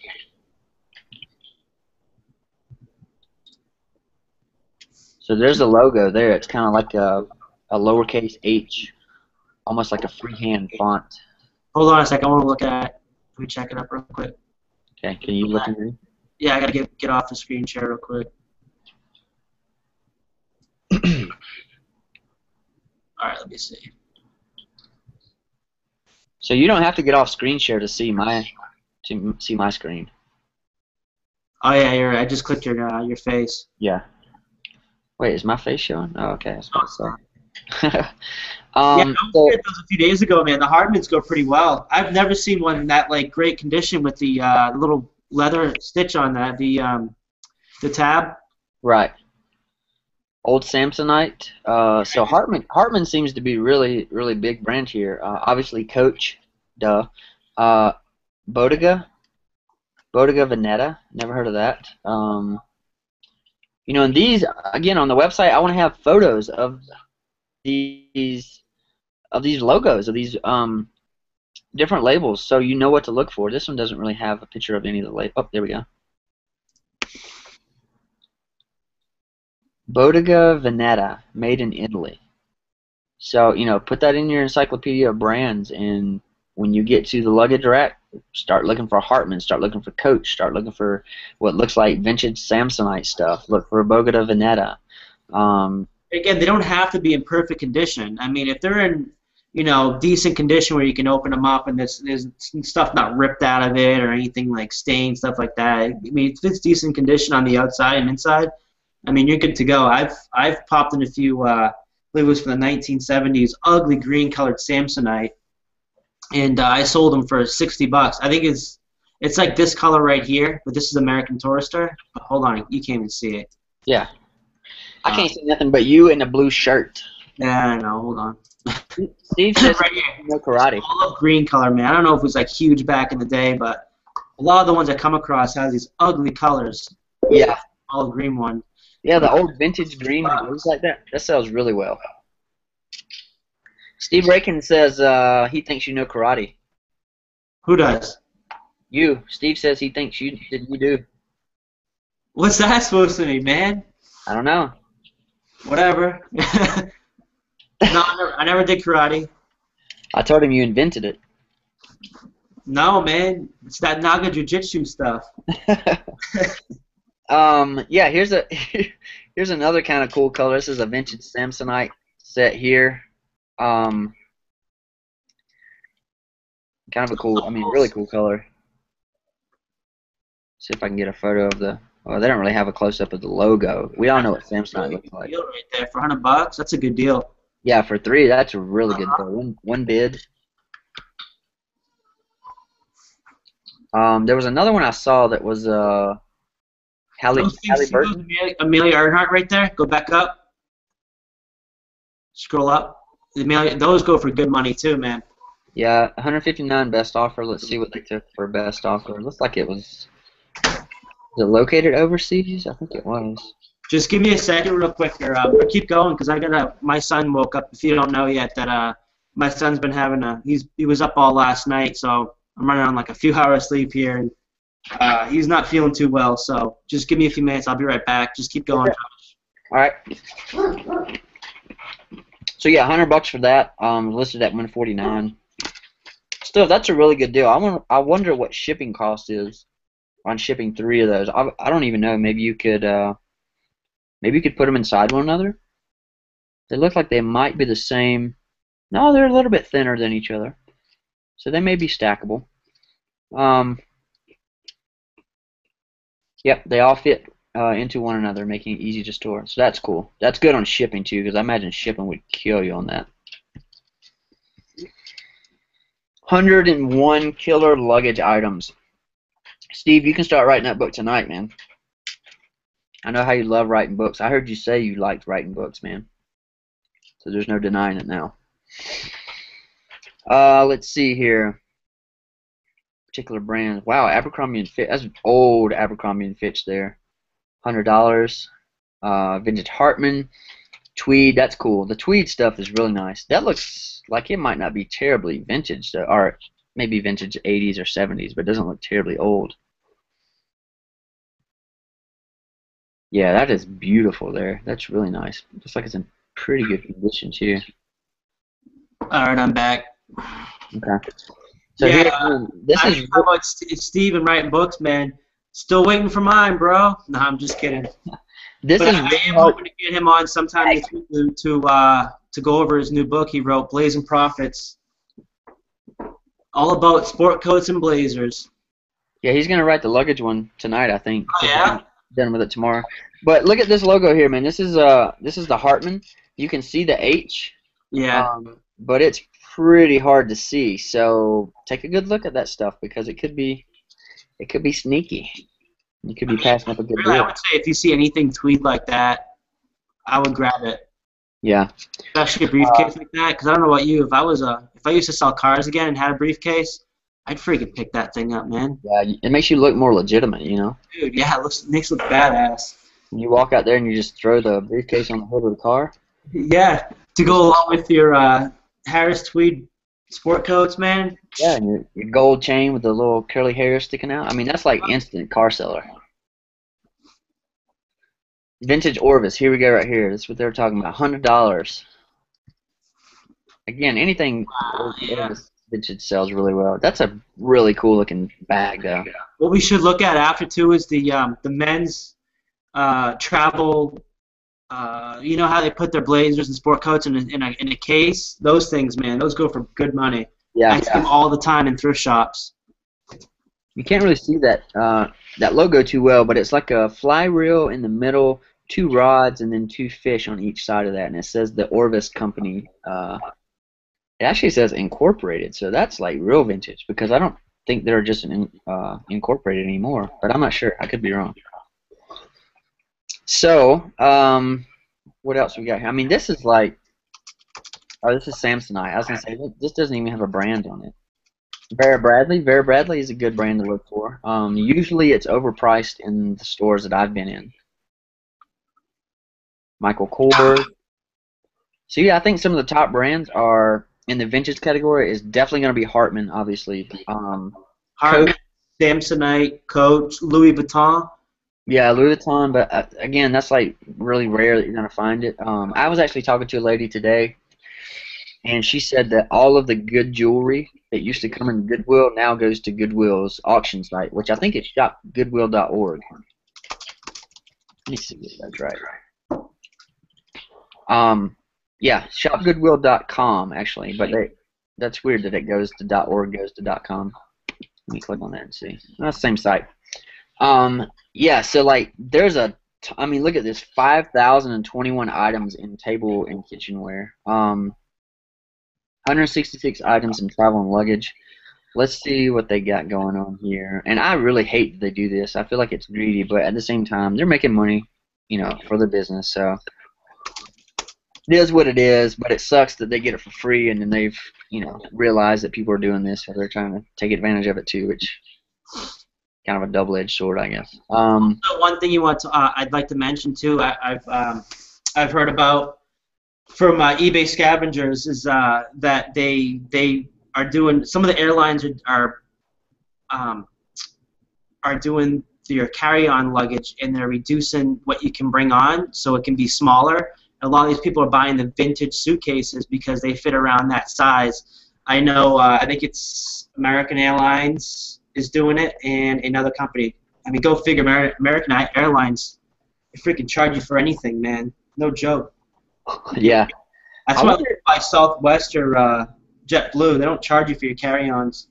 So there's a logo there. It's kind of like a lowercase h, almost like a freehand font. Hold on a second. I want to look at it. Let me check it up real quick. Okay, can you look at it? Yeah, I got to get off the screen share real quick. All right, let me see. So you don't have to get off screen share to see my screen. Oh yeah, I just clicked your face. Yeah. Wait, is my face showing? Oh, okay. I was Oh, about it's not. to say. Yeah, I was looking So at those a few days ago, man. The Hardmans go pretty well. I've never seen one in that like great condition with the little leather stitch on that, the tab. right, old Samsonite. So Hartman seems to be really big brand here. Obviously Coach, duh. Uh, Bodega, Bodega Veneta. Never heard of that. And these again on the website, I want to have photos of these logos of these different labels, so you know what to look for. This one doesn't really have a picture of any of the labels. Oh, there we go. Bodega Veneta, made in Italy. So, put that in your encyclopedia of brands, and when you get to the luggage rack, start looking for Hartman, start looking for Coach, start looking for what looks like vintage Samsonite stuff. Look for Bodega Veneta. Again, they don't have to be in perfect condition. I mean, if they're in, decent condition where you can open them up and there's stuff not ripped out of it or anything like stained, stuff like that. I mean, if it's decent condition on the outside and inside, I mean, you're good to go. I've popped in a few, I believe it was from the 1970s, ugly green colored Samsonite, and I sold them for $60. I think it's like this color right here, but this is American Tourister. But hold on, you can't even see it. Yeah. I can't see nothing but you in a blue shirt. Yeah, I know. Hold on. Steve says right here. no karate. Olive green color, man. I don't know if it was like huge back in the day, but a lot of the ones I come across has these ugly colors. Yeah. Olive green one. Yeah, the old vintage green that looks like that. That sells really well. Steve Rakin says he thinks you know karate. Who does? You. Steve says he thinks you do. What's that supposed to mean, man? I don't know. Whatever. No, I never did karate. I told him you invented it. No, man. It's that Naga Jiu-Jitsu stuff. Yeah, here's another kind of cool color. This is a vintage Samsonite set here. Kind of a cool, really cool color. See if I can get a photo of the. Well, they don't really have a close-up of the logo. We all know what Samsonite looks like. Deal right there for $100. That's a good deal. Yeah, for 3, that's a really good deal. One bid. There was another one I saw that was Halle Burton. Amelia Earhart right there. Go back up. Scroll up. Those go for good money too, man. Yeah, 159 best offer. Let's see what they took for best offer. It looks like it was. Is it located overseas? I think it was. Just give me a second real quick here. Keep going because my son woke up. If you don't know yet, that my son's been having he was up all last night, so I'm running on like a few hours sleep here, and he's not feeling too well. So just give me a few minutes. I'll be right back. Just keep going. All right. So yeah, $100 for that. Listed at 149. Still, that's a really good deal. I wonder what shipping cost is on shipping 3 of those. I don't even know. Maybe you could put them inside one another. They look like they might be the same. No, they're a little bit thinner than each other, so they may be stackable. Yep, they all fit into one another, making it easy to store. So that's cool. That's good on shipping too, because I imagine shipping would kill you on that. 101 killer luggage items. Steve, you can start writing that book tonight, man. I know how you love writing books. I heard you say you liked writing books, man. So there's no denying it now. Let's see here. Particular brands. Wow, Abercrombie and Fitch. That's old Abercrombie and Fitch there. $100. Vintage Hartman. Tweed. That's cool. The tweed stuff is really nice. That looks like it might not be terribly vintage, or maybe vintage 80s or 70s, but it doesn't look terribly old. Yeah, that is beautiful there. That's really nice. Looks like it's in pretty good condition too. All right, I'm back. Okay. So yeah, here, this is. How about Steve and writing books, man? Still waiting for mine, bro. No, I'm just kidding. This but is. I am hoping to get him on sometime this week to go over his new book he wrote, Blazing Profits. All about sport coats and blazers. Yeah, he's gonna write the luggage one tonight, I think. Oh Should be yeah. done with it tomorrow. But look at this logo here, man. This is the Hartman. You can see the H, Yeah. but it's pretty hard to see. So take a good look at that stuff because it could be sneaky. You could I be mean, passing up a good really, I deal. would say if you see anything tweed like that, I would grab it. Yeah. Especially a briefcase like that, because I don't know about you. If I used to sell cars again and had a briefcase, I'd freaking pick that thing up, man. Yeah, it makes you look more legitimate, you know. Dude, yeah, makes it look badass. You walk out there and you just throw the briefcase on the hood of the car. Yeah, to go along with your Harris tweed sport coats, man. Yeah, and your gold chain with the little curly hair sticking out. I mean, that's like instant car seller. Vintage Orvis. Here we go, right here. That's what they were talking about. $100. Again, anything Yeah. Orvis vintage sells really well. That's a really cool looking bag, though. What we should look at after too is the men's travel. You know how they put their blazers and sport coats in a case? Those things, man, those go for good money. Yeah, I see them all the time in thrift shops. you can't really see that logo too well, but it's like a fly reel in the middle, two rods, and then two fish on each side of that, and it says the Orvis Company. It actually says Incorporated, so that's like real vintage because I don't think they're just incorporated anymore, but I'm not sure. I could be wrong. So, what else we got here? I mean, this is like, oh, this is Samsonite. I was gonna say this doesn't even have a brand on it. Vera Bradley. Vera Bradley is a good brand to look for. Usually it's overpriced in the stores that I've been in. Michael Kors. So yeah, I think some of the top brands are in the vintage category is definitely going to be Hartman, obviously. Hartman, Samsonite, Coach, Louis Vuitton. Yeah, Louis Vuitton, but again, that's like really rare that you're going to find it. I was actually talking to a lady today, and she said that all of the good jewelry that used to come in Goodwill now goes to Goodwill's auction site, which I think is shopgoodwill.org. Let me see if that's right. Yeah, shopgoodwill.com actually, but that's weird that it goes to .org goes to .com. Let me click on that and see. That's the same site. Yeah, so like there's I mean, look at this, 5,021 items in table and kitchenware. 166 items in travel and luggage. Let's see what they got going on here. And I really hate that they do this. I feel like it's greedy, but at the same time, they're making money, you know, for the business. So it is what it is, but it sucks that they get it for free and then they've, you know, realized that people are doing this, so they're trying to take advantage of it too, which kind of a double-edged sword, I guess. One thing I'd like to mention too, I've heard about from eBay scavengers is that they are doing, some of the airlines are doing your carry-on luggage and they're reducing what you can bring on so it can be smaller. A lot of these people are buying the vintage suitcases because they fit around that size. I know, I think it's American Airlines is doing it, and another company. I mean, go figure. American Airlines, they freaking charge you for anything, man. No joke. Yeah. That's why I buy Southwest or JetBlue. They don't charge you for your carry-ons.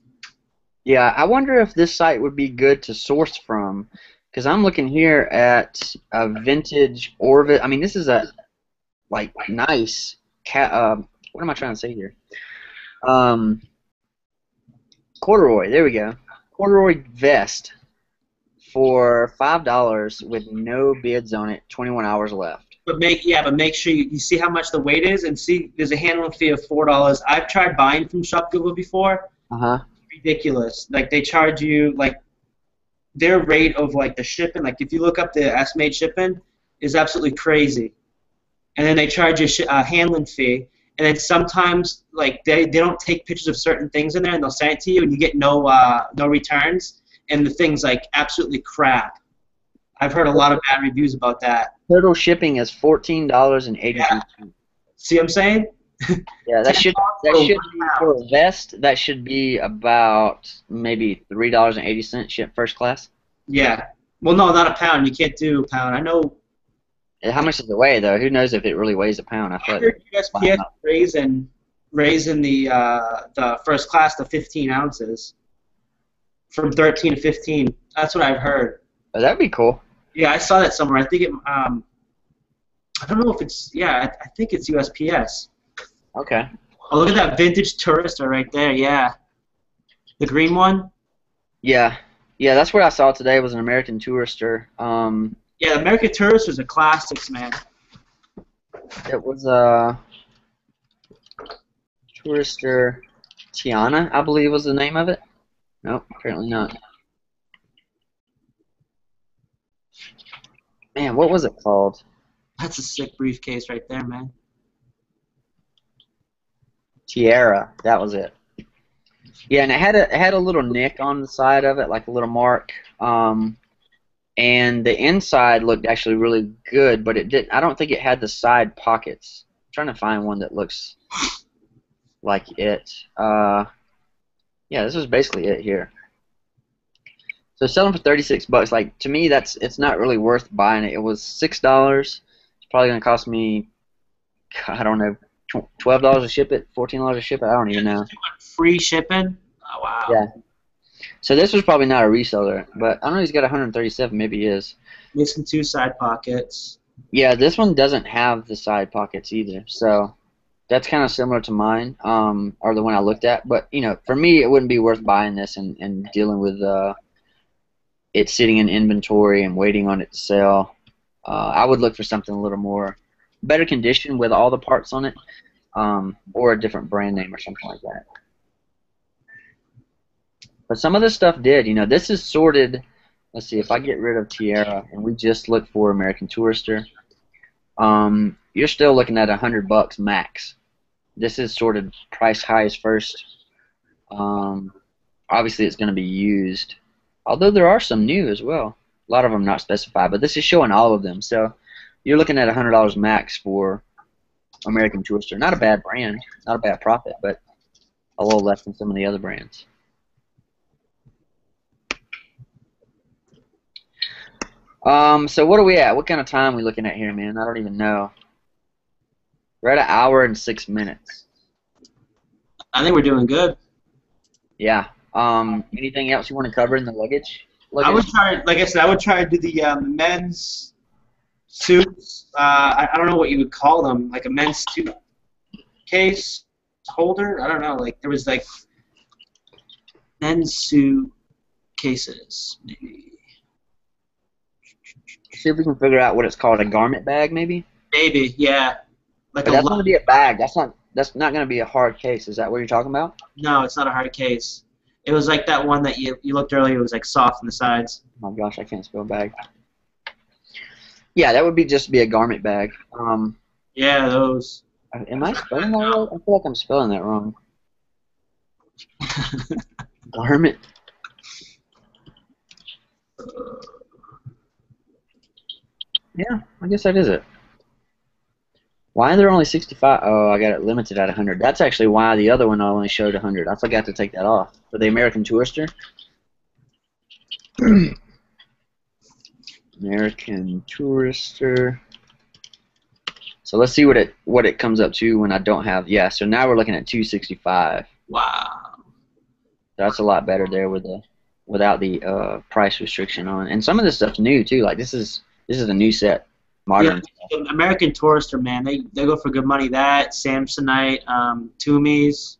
Yeah, I wonder if this site would be good to source from, because I'm looking here at a vintage Orvis. I mean, this is a like nice what am I trying to say here? Corduroy. There we go. Corduroy vest for $5 with no bids on it. 21 hours left. But make sure you see how much the weight is, and see there's a handling fee of $4. I've tried buying from Shop Goodwill before. Ridiculous. Like they charge you like their rate of like the shipping. Like if you look up the estimated shipping, is absolutely crazy. And then they charge you a handling fee. And then sometimes like they don't take pictures of certain things in there, and they'll send it to you, and you get no returns, and the thing's like absolutely crap. I've heard a lot of bad reviews about that. Total shipping is $14.83. Yeah. See what I'm saying? Yeah, that should be for a vest. That should be about maybe $3.80 shipped first class. Yeah. Well, no, not a pound. You can't do a pound. I know. How much does it weigh though? Who knows if it really weighs a pound? I feel like USPS raising the first class to 15 ounces from 13 to 15. That's what I've heard. Oh, that'd be cool. Yeah, I saw that somewhere. I think it. I don't know if it's. Yeah, I think it's USPS. Okay. Oh, look at that vintage Tourister right there. Yeah, the green one. Yeah. Yeah, that's what I saw today was an American Tourister. Yeah, the American Touristers are classics, man. It was Tourister Tiana, I believe was the name of it. Nope, apparently not. Man, what was it called? That's a sick briefcase right there, man. Tierra, that was it. Yeah, and it had a little nick on the side of it, like a little mark. And the inside looked actually really good, but it didn't. I don't think it had the side pockets. I'm trying to find one that looks like it. Yeah, this is basically it here. So selling for $36, like to me, it's not really worth buying it. It was $6. It's probably gonna cost me, I don't know, $12 to ship it, $14 to ship it. I don't even know. Free shipping. Oh wow. Yeah. So this was probably not a reseller, but I don't know. He's got 137. Maybe he is. Missing 2 side pockets. Yeah, this one doesn't have the side pockets either. So that's kind of similar to mine, or the one I looked at. But you know, for me, it wouldn't be worth buying this and dealing with it sitting in inventory and waiting on it to sell. I would look for something a little more better condition with all the parts on it, or a different brand name or something like that. But some of this stuff did. You know, this is sorted. Let's see, if I get rid of Tierra and we just look for American Tourister, you're still looking at $100 max. This is sorted price highest first. Obviously, it's going to be used. Although there are some new as well. A lot of them not specified, but this is showing all of them. So you're looking at $100 max for American Tourister. Not a bad brand, not a bad profit, but a little less than some of the other brands. So what are we at? What kind of time are we looking at here, man? I don't even know. We're at 1 hour and 6 minutes. I think we're doing good. Yeah. Anything else you want to cover in the luggage? I would try, like I said, I would try to do the men's suits. I don't know what you would call them, like a men's suit case holder. I don't know. Like there was like men's suit cases, maybe. See if we can figure out what it's called. A garment bag, maybe. Maybe, yeah. Like but that's going to be a bag. That's not going to be a hard case. Is that what you're talking about? No, it's not a hard case. It was like that one that you looked earlier. It was like soft on the sides. Oh my gosh, I can't spell bag. Yeah, that would be just be a garment bag. Yeah, those. Am I spelling that right? I feel like I'm spelling that wrong. Garment. Yeah, I guess that is it. Why are there only 65? Oh, I got it limited at 100. That's actually why the other one only showed 100. I forgot to take that off. For the American Tourister. American Tourister. So let's see what it comes up to when I don't have. Yeah, so now we're looking at 265. Wow. That's a lot better there without the price restriction on. And some of this stuff's new too. Like this is a new set. Modern. Yeah, American Tourister, man, they go for good money. That Samsonite, Toomey's,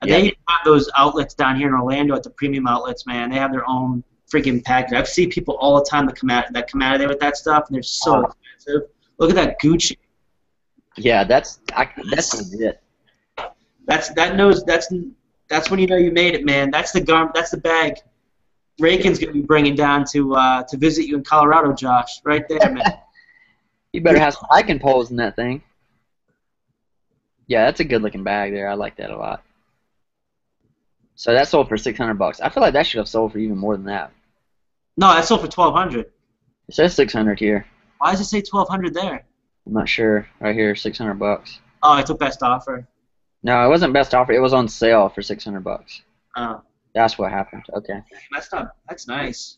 Yeah. they have those outlets down here in Orlando at the premium outlets, man. They have their own freaking package. I've seen people all the time that come out of there with that stuff, and they're so expensive. Look at that Gucci. Yeah, that's legit. That's when you know you made it, man. That's the bag. Rakin's gonna be bringing down to visit you in Colorado, Josh. Right there, man. You better have some hiking poles in that thing. Yeah, that's a good looking bag there. I like that a lot. So that sold for $600. I feel like that should have sold for even more than that. No, that sold for $1,200. It says 600 here. Why does it say $1,200 there? I'm not sure. Right here, $600. Oh, I took best offer. No, it wasn't best offer. It was on sale for $600. Oh. That's what happened. Okay. That's nice.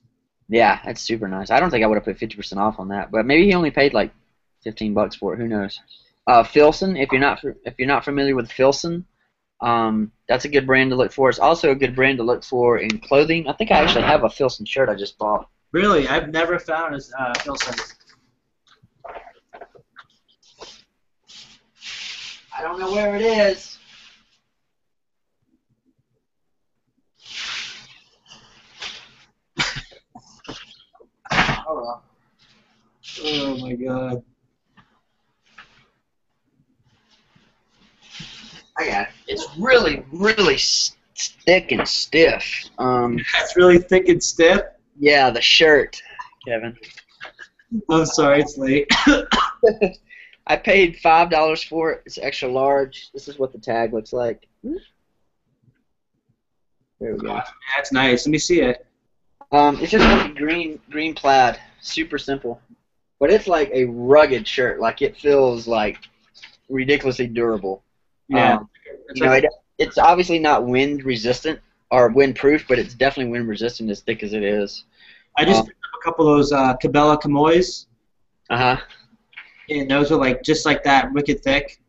Yeah, that's super nice. I don't think I would have put 50% off on that, but maybe he only paid like $15 for it. Who knows? Filson, if you're not familiar with Filson, That's a good brand to look for. It's also a good brand to look for in clothing. I think I actually have a Filson shirt I just bought. Really? I've never found a Filson. I don't know where it is. Hold on. Oh my god. I got it. It's really, really thick and stiff. That's really thick and stiff? Yeah, the shirt, Kevin. I'm sorry, it's late. I paid $5 for it. It's extra large. This is what the tag looks like. There we go. That's nice. Let me see it. It's just like a green plaid. Super simple. But it's like a rugged shirt. Like it feels like ridiculously durable. Yeah. It's obviously not wind resistant or wind proof, but it's definitely wind resistant as thick as it is. I just picked up a couple of those Cabela Camoys. Uh-huh. And those are like just like that, wicked thick.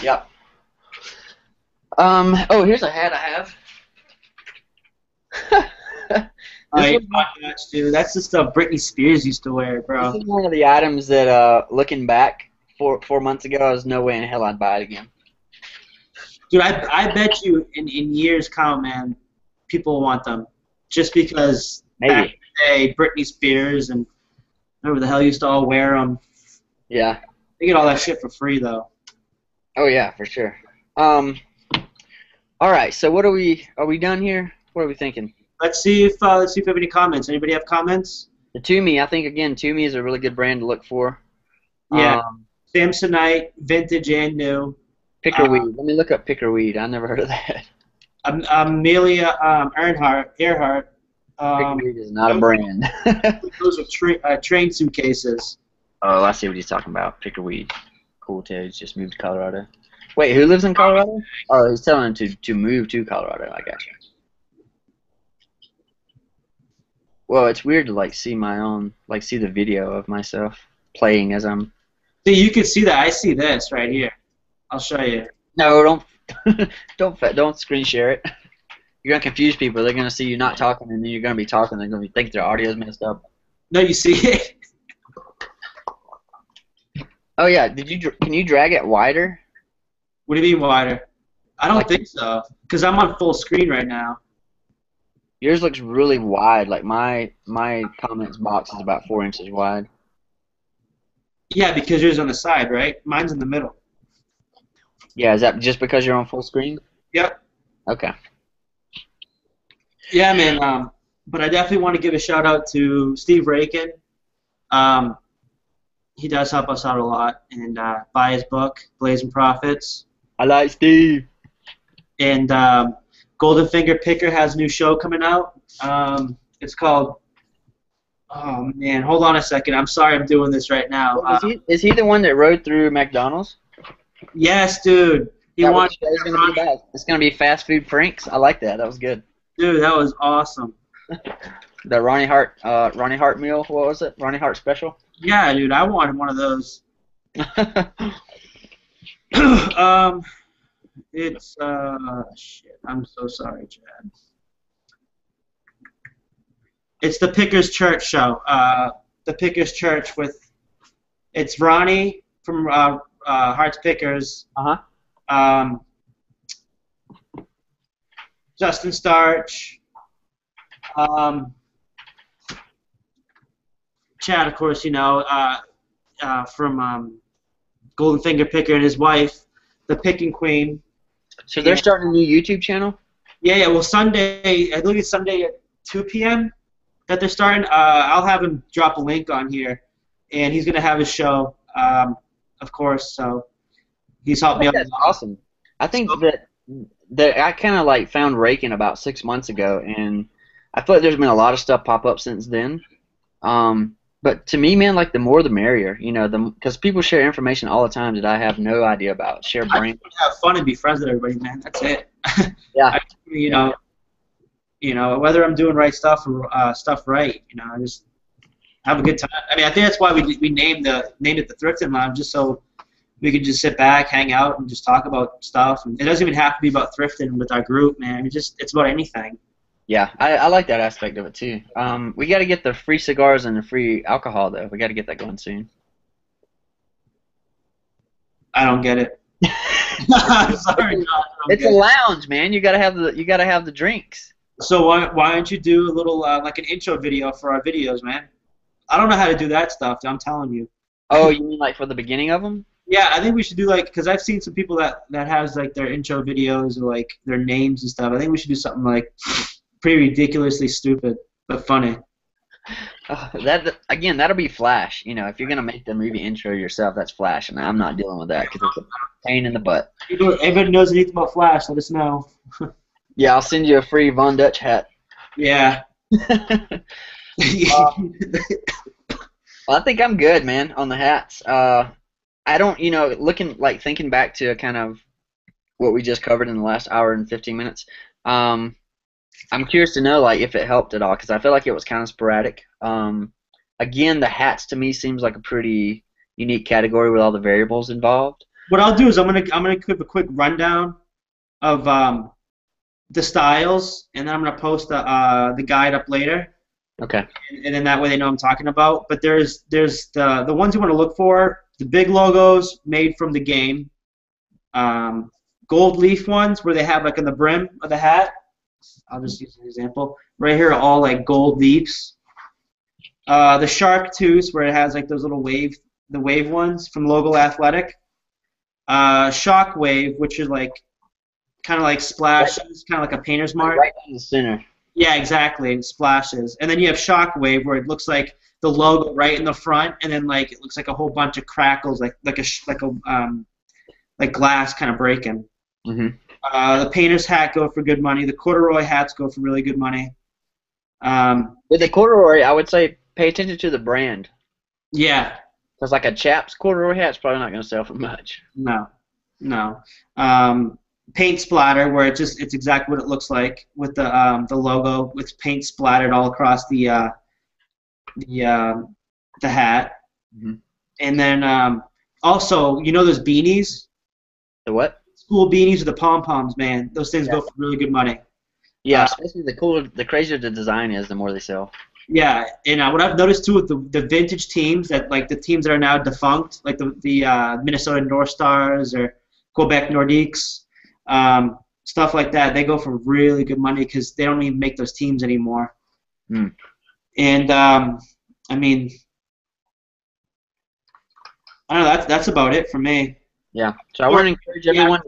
Yep. Oh, here's a hat I have. Dude, that's the stuff Britney Spears used to wear, bro. This is one of the items that, looking back 4 months ago, there's no way in hell I'd buy it again. Dude, I bet you in years come, man, people want them. Just because back in the day, Britney Spears and whoever the hell used to all wear them. Yeah. They get all that shit for free, though. Oh, yeah, for sure. All right, so what are we done here? What are we thinking? Let's see if we have any comments. Anybody have comments? The Toomey, I think, again, Toomey is a really good brand to look for. Yeah. Samsonite, vintage and new. Pickerweed. Let me look up Pickerweed. I never heard of that. Amelia Earhart. Pickerweed is not a brand. Those are train suitcases. Oh, I see what he's talking about. Pickerweed. Cool, Ted. He's just moved to Colorado. Wait, who lives in Colorado? Oh, he's telling him to move to Colorado. I got you. Well, it's weird to see see the video of myself playing as I'm. See, you can see that. I see this right here. I'll show you. No, don't screen share it. You're gonna confuse people. They're gonna see you not talking, and then you're gonna be talking. They're gonna think their audio's messed up. No, you see it. Oh yeah, can you drag it wider? What do you mean wider? I don't think so, because I'm on full screen right now. Yours looks really wide. Like my comments box is about 4 inches wide. Yeah, because yours on the side, right? Mine's in the middle. Yeah, is that just because you're on full screen? Yep. Okay. Yeah, man. But I definitely want to give a shout out to Steve Rakin. He does help us out a lot, and buy his book, Blazing Profits. I like Steve. And Golden Finger Picker has a new show coming out. It's called. Oh man, hold on a second. I'm sorry, I'm doing this right now. Is he the one that rode through McDonald's? Yes, dude. It's gonna be fast food pranks. I like that. That was good. Dude, that was awesome. The Ronnie Hart meal. What was it? Ronnie Hart special. Yeah, dude. I wanted one of those. It's shit. I'm so sorry, Chad. It's the Pickers Church show. The Pickers Church it's Ronnie from Hearts Pickers. Justin Starch. Chad, of course, from Golden Finger Picker, and his wife, the Picking Queen. So they're starting a new YouTube channel? Yeah. Well, Sunday, I believe it's Sunday at 2 p.m. that they're starting. I'll have him drop a link on here, and he's going to have his show, of course, so he's helped me out. That's awesome. I think that I kind of found Rakin about 6 months ago, and I feel like there's been a lot of stuff pop up since then. But to me, man, the more the merrier, because people share information all the time that I have no idea about. Share brain. Have fun and be friends with everybody, man. That's it. Yeah. Whether I'm doing right stuff or stuff right, I just have a good time. I mean, I think that's why we named it the Thrifting Lounge, just so we could just sit back, hang out, and just talk about stuff. And it doesn't even have to be about thrifting with our group, man. It's about anything. Yeah, I like that aspect of it too. We got to get the free cigars and the free alcohol though. We got to get that going soon. I don't get it. I'm sorry, Josh. It's a lounge, man. You gotta have the drinks. So why don't you do a little like an intro video for our videos, man? I don't know how to do that stuff. I'm telling you. Oh, you mean like for the beginning of them? Yeah, I think we should do like, because I've seen some people that has like their intro videos or like their names and stuff. I think we should do something like pretty ridiculously stupid but funny. That'll be Flash. You know, if you're gonna make the movie intro yourself, that's Flash, and I'm not dealing with that because it's a pain in the butt. Everybody knows anything about Flash, let us know. Yeah, I'll send you a free Von Dutch hat. Yeah. Well, I think I'm good, man, on the hats. I don't, thinking back to kind of what we just covered in the last hour and 15 minutes. I'm curious to know, like, if it helped at all, because I feel like it was kind of sporadic. Again, the hats to me seems like a pretty unique category with all the variables involved. What I'll do is I'm gonna give a quick rundown of the styles, and then I'm gonna post the guide up later. Okay. And then that way they know what I'm talking about. But there's the ones you want to look for: the big logos made from the game, gold leaf ones where they have like on the brim of the hat. I'll just use an example. Right here are all like gold leaves. The shark tooth where it has like those little wave ones from Logo Athletic. Shock wave, which is like kind of like splashes, kind of like a painter's mark. Right in the center. Yeah, exactly. It splashes. And then you have shock wave where it looks like the logo right in the front, and then like it looks like a whole bunch of crackles, like glass kind of breaking. Mm-hmm. The painter's hat go for good money. The corduroy hats go for really good money. With the corduroy, I would say pay attention to the brand. Yeah. Because like a Chaps corduroy hat's probably not going to sell for much. No. Paint splatter, where it's exactly what it looks like with the logo with paint splattered all across the hat. Mm-hmm. And then also, you know those beanies? The what? School beanies with the pom-poms, man. Those things go for really good money. Yeah, especially the crazier the design is, the more they sell. Yeah, and what I've noticed too with the vintage teams, that like the teams that are now defunct, like the Minnesota North Stars or Quebec Nordiques, stuff like that, they go for really good money because they don't even make those teams anymore. Mm. And I mean, I don't know. That's about it for me. Yeah. So I want to encourage everyone.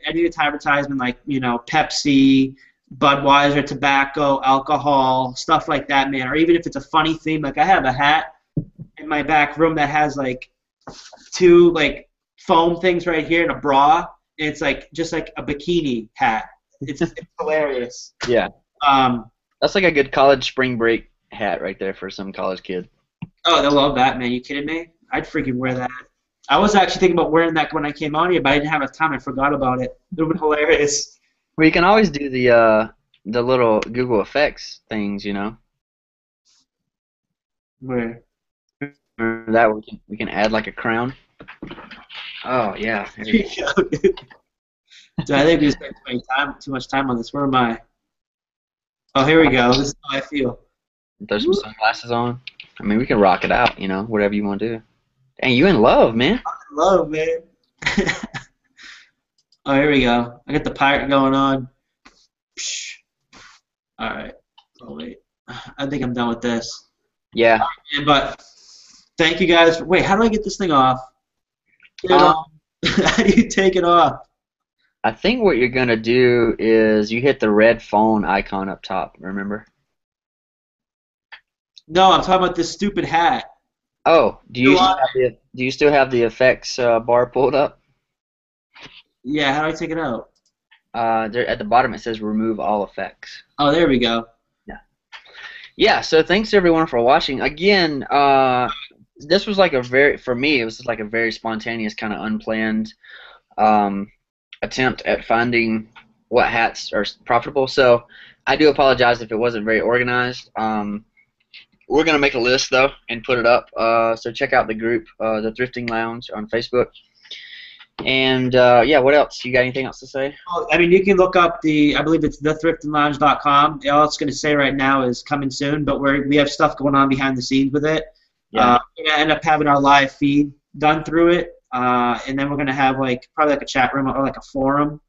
Any advertisement like Pepsi, Budweiser, tobacco, alcohol, stuff like that, man. Or even if it's a funny theme, like I have a hat in my back room that has like two like foam things right here and a bra, and it's like just like a bikini hat. It's hilarious. Yeah. That's like a good college spring break hat right there for some college kid. Oh, they'll love that, man. You kidding me? I'd freaking wear that. I was actually thinking about wearing that when I came on here, but I didn't have enough time. I forgot about it. It would have been hilarious. Well, you can always do the little Google Effects things, you know. Where? That we can add like a crown. Oh yeah. There you go, dude. So I think we spent too much time on this. Where am I? Oh, here we go. This is how I feel. Throw some sunglasses on. I mean, we can rock it out, you know, whatever you want to do. And you in love, man. I'm in love, man. Oh, here we go. I got the pirate going on. All right. Oh, wait. I think I'm done with this. Yeah. But thank you guys. Wait, how do I get this thing off? How do you take it off? I think what you're going to do is you hit the red phone icon up top, remember? No, I'm talking about this stupid hat. Oh, do you still have the effects bar pulled up? Yeah, how do I take it out? There at the bottom it says remove all effects. Oh, there we go. Yeah. Yeah. So thanks everyone for watching. Again, this was like for me it was just like a very spontaneous kind of unplanned attempt at finding what hats are profitable. So I do apologize if it wasn't very organized. We're going to make a list, though, and put it up. So check out the group, the Thrifting Lounge on Facebook. And yeah, what else? You got anything else to say? Oh, I mean, you can look up I believe it's thriftinglounge.com. All it's going to say right now is coming soon, but we have stuff going on behind the scenes with it. Yeah. We're going to end up having our live feed done through it, and then we're going to have probably like a chat room or like a forum.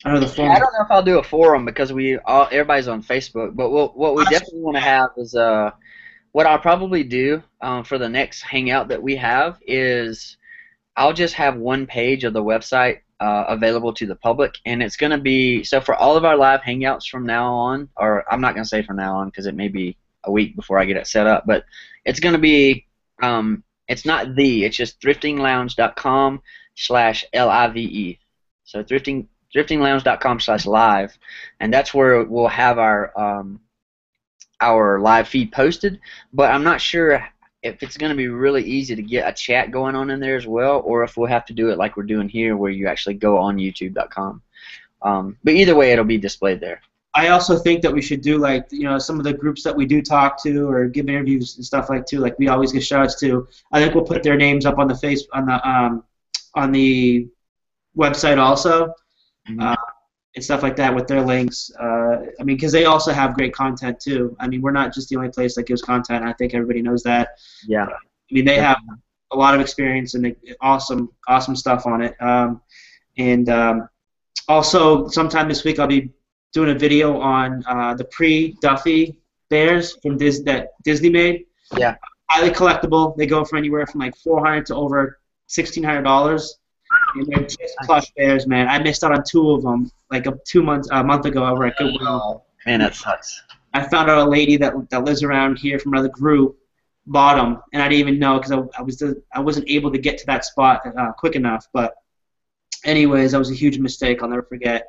I know the forum. I don't know if I'll do a forum because everybody's on Facebook, but what we definitely want to have is what I'll probably do for the next hangout that we have is I'll just have one page of the website available to the public, and it's going to be so for all of our live hangouts from now on, or I'm not going to say from now on because it may be a week before I get it set up, but it's going to be it's not it's just thriftinglounge.com/live. So thriftinglounge.com/live, and that's where we'll have our live feed posted. But I'm not sure if it's going to be really easy to get a chat going on in there as well, or if we'll have to do it like we're doing here, where you actually go on YouTube.com. But either way, it'll be displayed there. I also think that we should do some of the groups that we do talk to or give interviews and stuff like we always get shout outs to. I think we'll put their names up on the on the website also, and stuff like that with their links. I mean, because they also have great content too. I mean, we're not just the only place that gives content. I think everybody knows that. Yeah. I mean, they have a lot of experience and awesome stuff on it. Also, sometime this week I'll be doing a video on the pre-Duffy bears that Disney made. Yeah. Highly collectible. They go for anywhere from like $400 to over $1,600. And they're just plush bears, man. I missed out on 2 of them like a month ago over at Goodwill. Man, that sucks. I found out a lady that lives around here from another group bought them, and I didn't even know because I wasn't able to get to that spot quick enough. But anyways, that was a huge mistake. I'll never forget.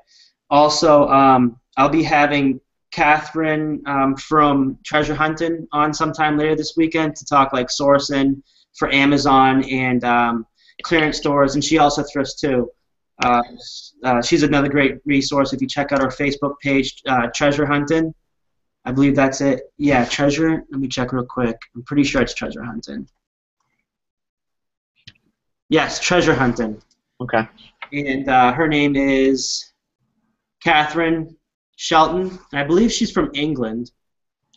Also, I'll be having Catherine from Treasure Hunting on sometime later this weekend to talk like sourcing for Amazon and clearance stores, and she also thrifts too. She's another great resource if you check out our Facebook page, Treasure Hunting. I believe that's it. Yeah, Treasure. Let me check real quick. I'm pretty sure it's Treasure Hunting. Yes, Treasure Hunting. Okay. And her name is Catherine Shelton, and I believe she's from England.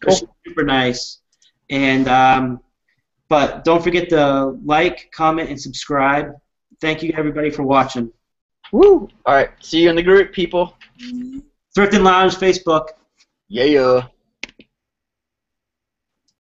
Cool. She's super nice. And but don't forget to like, comment, and subscribe. Thank you, everybody, for watching. Woo! All right. See you in the group, people. Thrifting Lounge, Facebook. Yeah.